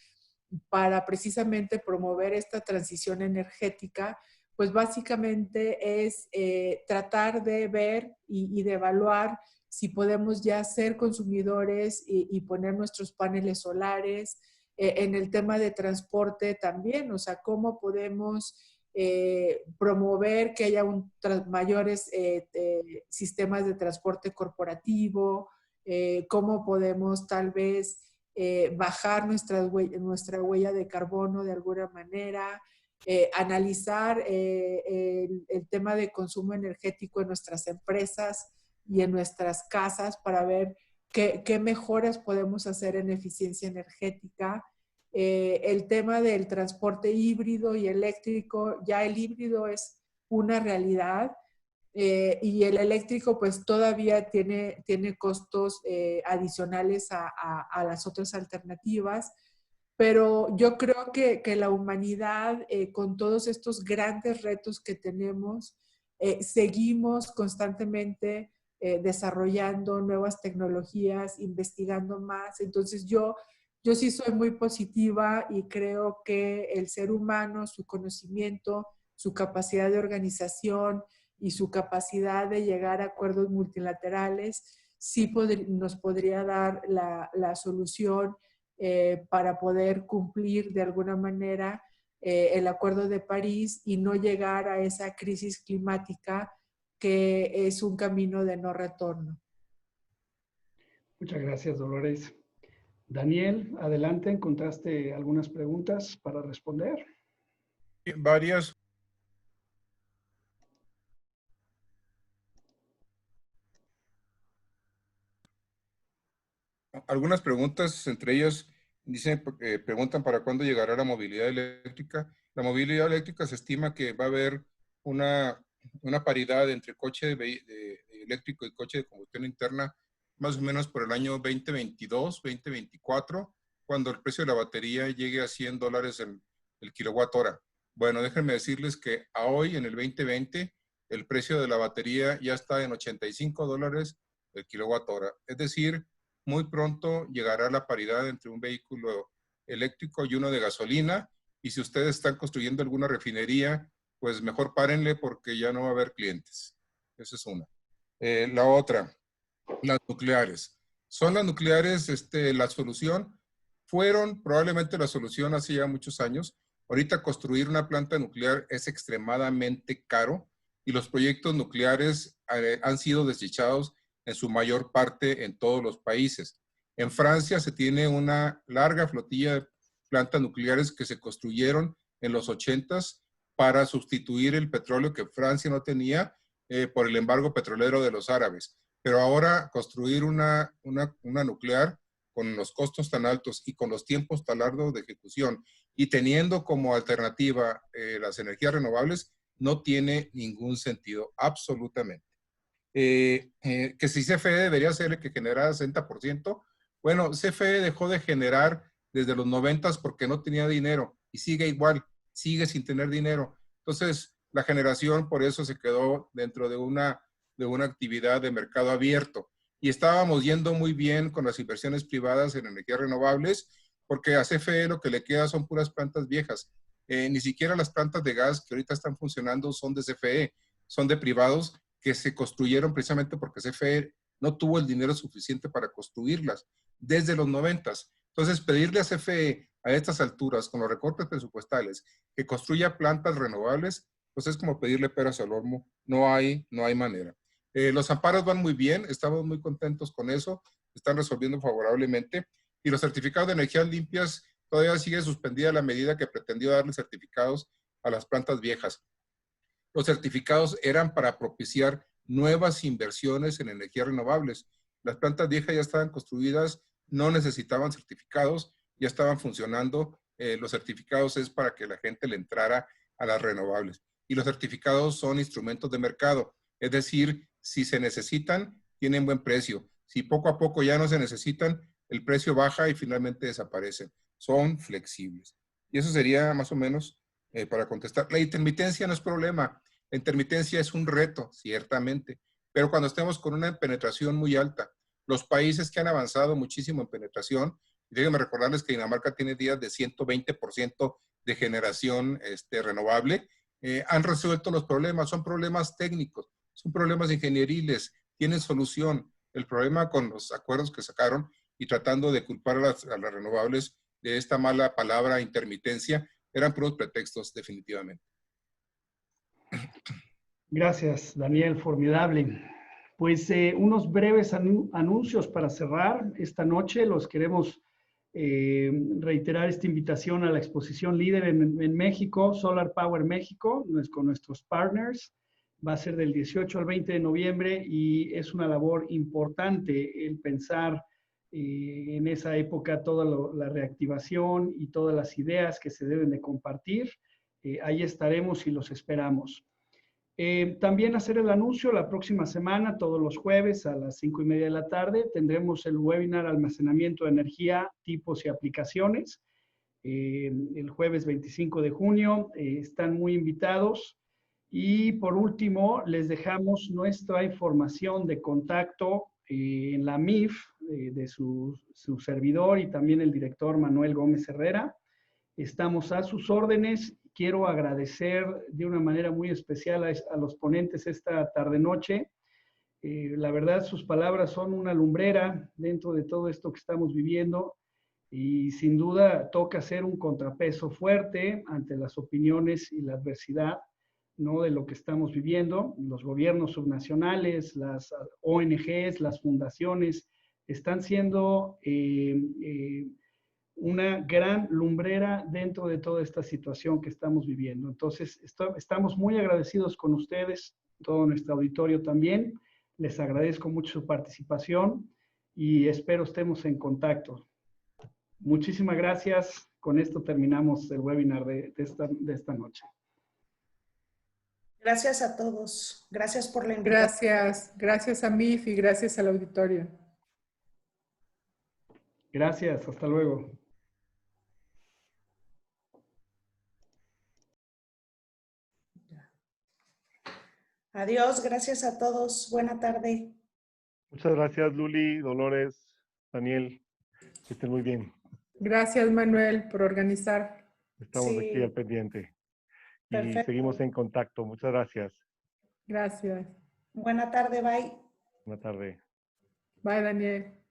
para precisamente promover esta transición energética? Pues básicamente es tratar de ver y de evaluar si podemos ya ser consumidores y poner nuestros paneles solares. En el tema de transporte también, o sea, cómo podemos promover que haya mayores sistemas de transporte corporativo, cómo podemos tal vez bajar nuestra huella de carbono de alguna manera, analizar el tema de consumo energético en nuestras empresas y en nuestras casas para ver qué mejoras podemos hacer en eficiencia energética. El tema del transporte híbrido y eléctrico, ya el híbrido es una realidad y el eléctrico pues todavía tiene costos adicionales a las otras alternativas, pero yo creo que la humanidad con todos estos grandes retos que tenemos, seguimos constantemente desarrollando nuevas tecnologías, investigando más. Entonces yo sí soy muy positiva y creo que el ser humano, su conocimiento, su capacidad de organización y su capacidad de llegar a acuerdos multilaterales sí nos podría dar la solución para poder cumplir de alguna manera el Acuerdo de París y no llegar a esa crisis climática que es un camino de no retorno. Muchas gracias, Dolores. Daniel, adelante, ¿encontraste algunas preguntas para responder? Varias. Algunas preguntas, entre ellas, preguntan para cuándo llegará la movilidad eléctrica. La movilidad eléctrica se estima que va a haber una paridad entre coche eléctrico y coche de combustión interna más o menos por el año 2022, 2024, cuando el precio de la batería llegue a $100 el kilowatt hora. Bueno, déjenme decirles que a hoy, en el 2020, el precio de la batería ya está en $85 el kilowatt hora. Es decir, muy pronto llegará la paridad entre un vehículo eléctrico y uno de gasolina. Y si ustedes están construyendo alguna refinería, pues mejor párenle porque ya no va a haber clientes. Esa es una. La otra, las nucleares. ¿Son las nucleares la solución? Fueron probablemente la solución hace ya muchos años. Ahorita construir una planta nuclear es extremadamente caro y los proyectos nucleares han sido desechados en su mayor parte en todos los países. En Francia se tiene una larga flotilla de plantas nucleares que se construyeron en los 80s para sustituir el petróleo que Francia no tenía por el embargo petrolero de los árabes. Pero ahora construir una nuclear con los costos tan altos y con los tiempos tan largos de ejecución y teniendo como alternativa las energías renovables, no tiene ningún sentido, absolutamente. Que si CFE debería ser el que generara 60%, bueno, CFE dejó de generar desde los 90s porque no tenía dinero y sigue igual, sigue sin tener dinero. Entonces, la generación por eso se quedó dentro de una actividad de mercado abierto. Y estábamos yendo muy bien con las inversiones privadas en energías renovables, porque a CFE lo que le queda son puras plantas viejas. Ni siquiera las plantas de gas que ahorita están funcionando son de CFE, son de privados que se construyeron precisamente porque CFE no tuvo el dinero suficiente para construirlas desde los 90s. Entonces, pedirle a CFE a estas alturas, con los recortes presupuestales, que construya plantas renovables, pues es como pedirle peras al olmo. No hay manera. Los amparos van muy bien, estamos muy contentos con eso, están resolviendo favorablemente. Y los certificados de energías limpias todavía sigue suspendida la medida que pretendió darle certificados a las plantas viejas. Los certificados eran para propiciar nuevas inversiones en energías renovables. Las plantas viejas ya estaban construidas, no necesitaban certificados, ya estaban funcionando. Los certificados es para que la gente le entrara a las renovables. Y los certificados son instrumentos de mercado. Es decir, si se necesitan, tienen buen precio. Si poco a poco ya no se necesitan, el precio baja y finalmente desaparecen. Son flexibles. Y eso sería más o menos para contestar. La intermitencia no es problema. La intermitencia es un reto, ciertamente, pero cuando estemos con una penetración muy alta, los países que han avanzado muchísimo en penetración, déjenme recordarles que Dinamarca tiene días de 120% de generación renovable, han resuelto los problemas, son problemas técnicos, son problemas ingenieriles, tienen solución. El problema con los acuerdos que sacaron y tratando de culpar a las renovables de esta mala palabra intermitencia, eran puros pretextos, definitivamente. Gracias, Daniel, formidable. Pues unos breves anuncios para cerrar esta noche. Los queremos reiterar esta invitación a la exposición líder en México, Solar Power México, con nuestros partners. Va a ser del 18 al 20 de noviembre y es una labor importante el pensar en esa época toda la reactivación y todas las ideas que se deben de compartir. Ahí estaremos y los esperamos. También hacer el anuncio la próxima semana, todos los jueves a las 5:30 de la tarde, tendremos el webinar Almacenamiento de Energía, Tipos y Aplicaciones. El jueves 25 de junio, están muy invitados. Y por último, les dejamos nuestra información de contacto en la MIF de su servidor y también el director Manuel Gómez Herrera. Estamos a sus órdenes. Quiero agradecer de una manera muy especial a los ponentes esta tarde-noche. La verdad, sus palabras son una lumbrera dentro de todo esto que estamos viviendo y sin duda toca hacer un contrapeso fuerte ante las opiniones y la adversidad, ¿no?, de lo que estamos viviendo. Los gobiernos subnacionales, las ONGs, las fundaciones están siendo una gran lumbrera dentro de toda esta situación que estamos viviendo. Entonces, estamos muy agradecidos con ustedes, todo nuestro auditorio también. Les agradezco mucho su participación y espero estemos en contacto. Muchísimas gracias. Con esto terminamos el webinar de esta noche. Gracias a todos. Gracias por la invitación. Gracias a MIF y gracias al auditorio. Gracias, hasta luego. Adiós, gracias a todos. Buena tarde. Muchas gracias, Luli, Dolores, Daniel. Que estén muy bien. Gracias, Manuel, por organizar. Estamos aquí al pendiente. Perfecto. Y seguimos en contacto. Muchas gracias. Gracias. Buena tarde, bye. Buena tarde. Bye, Daniel.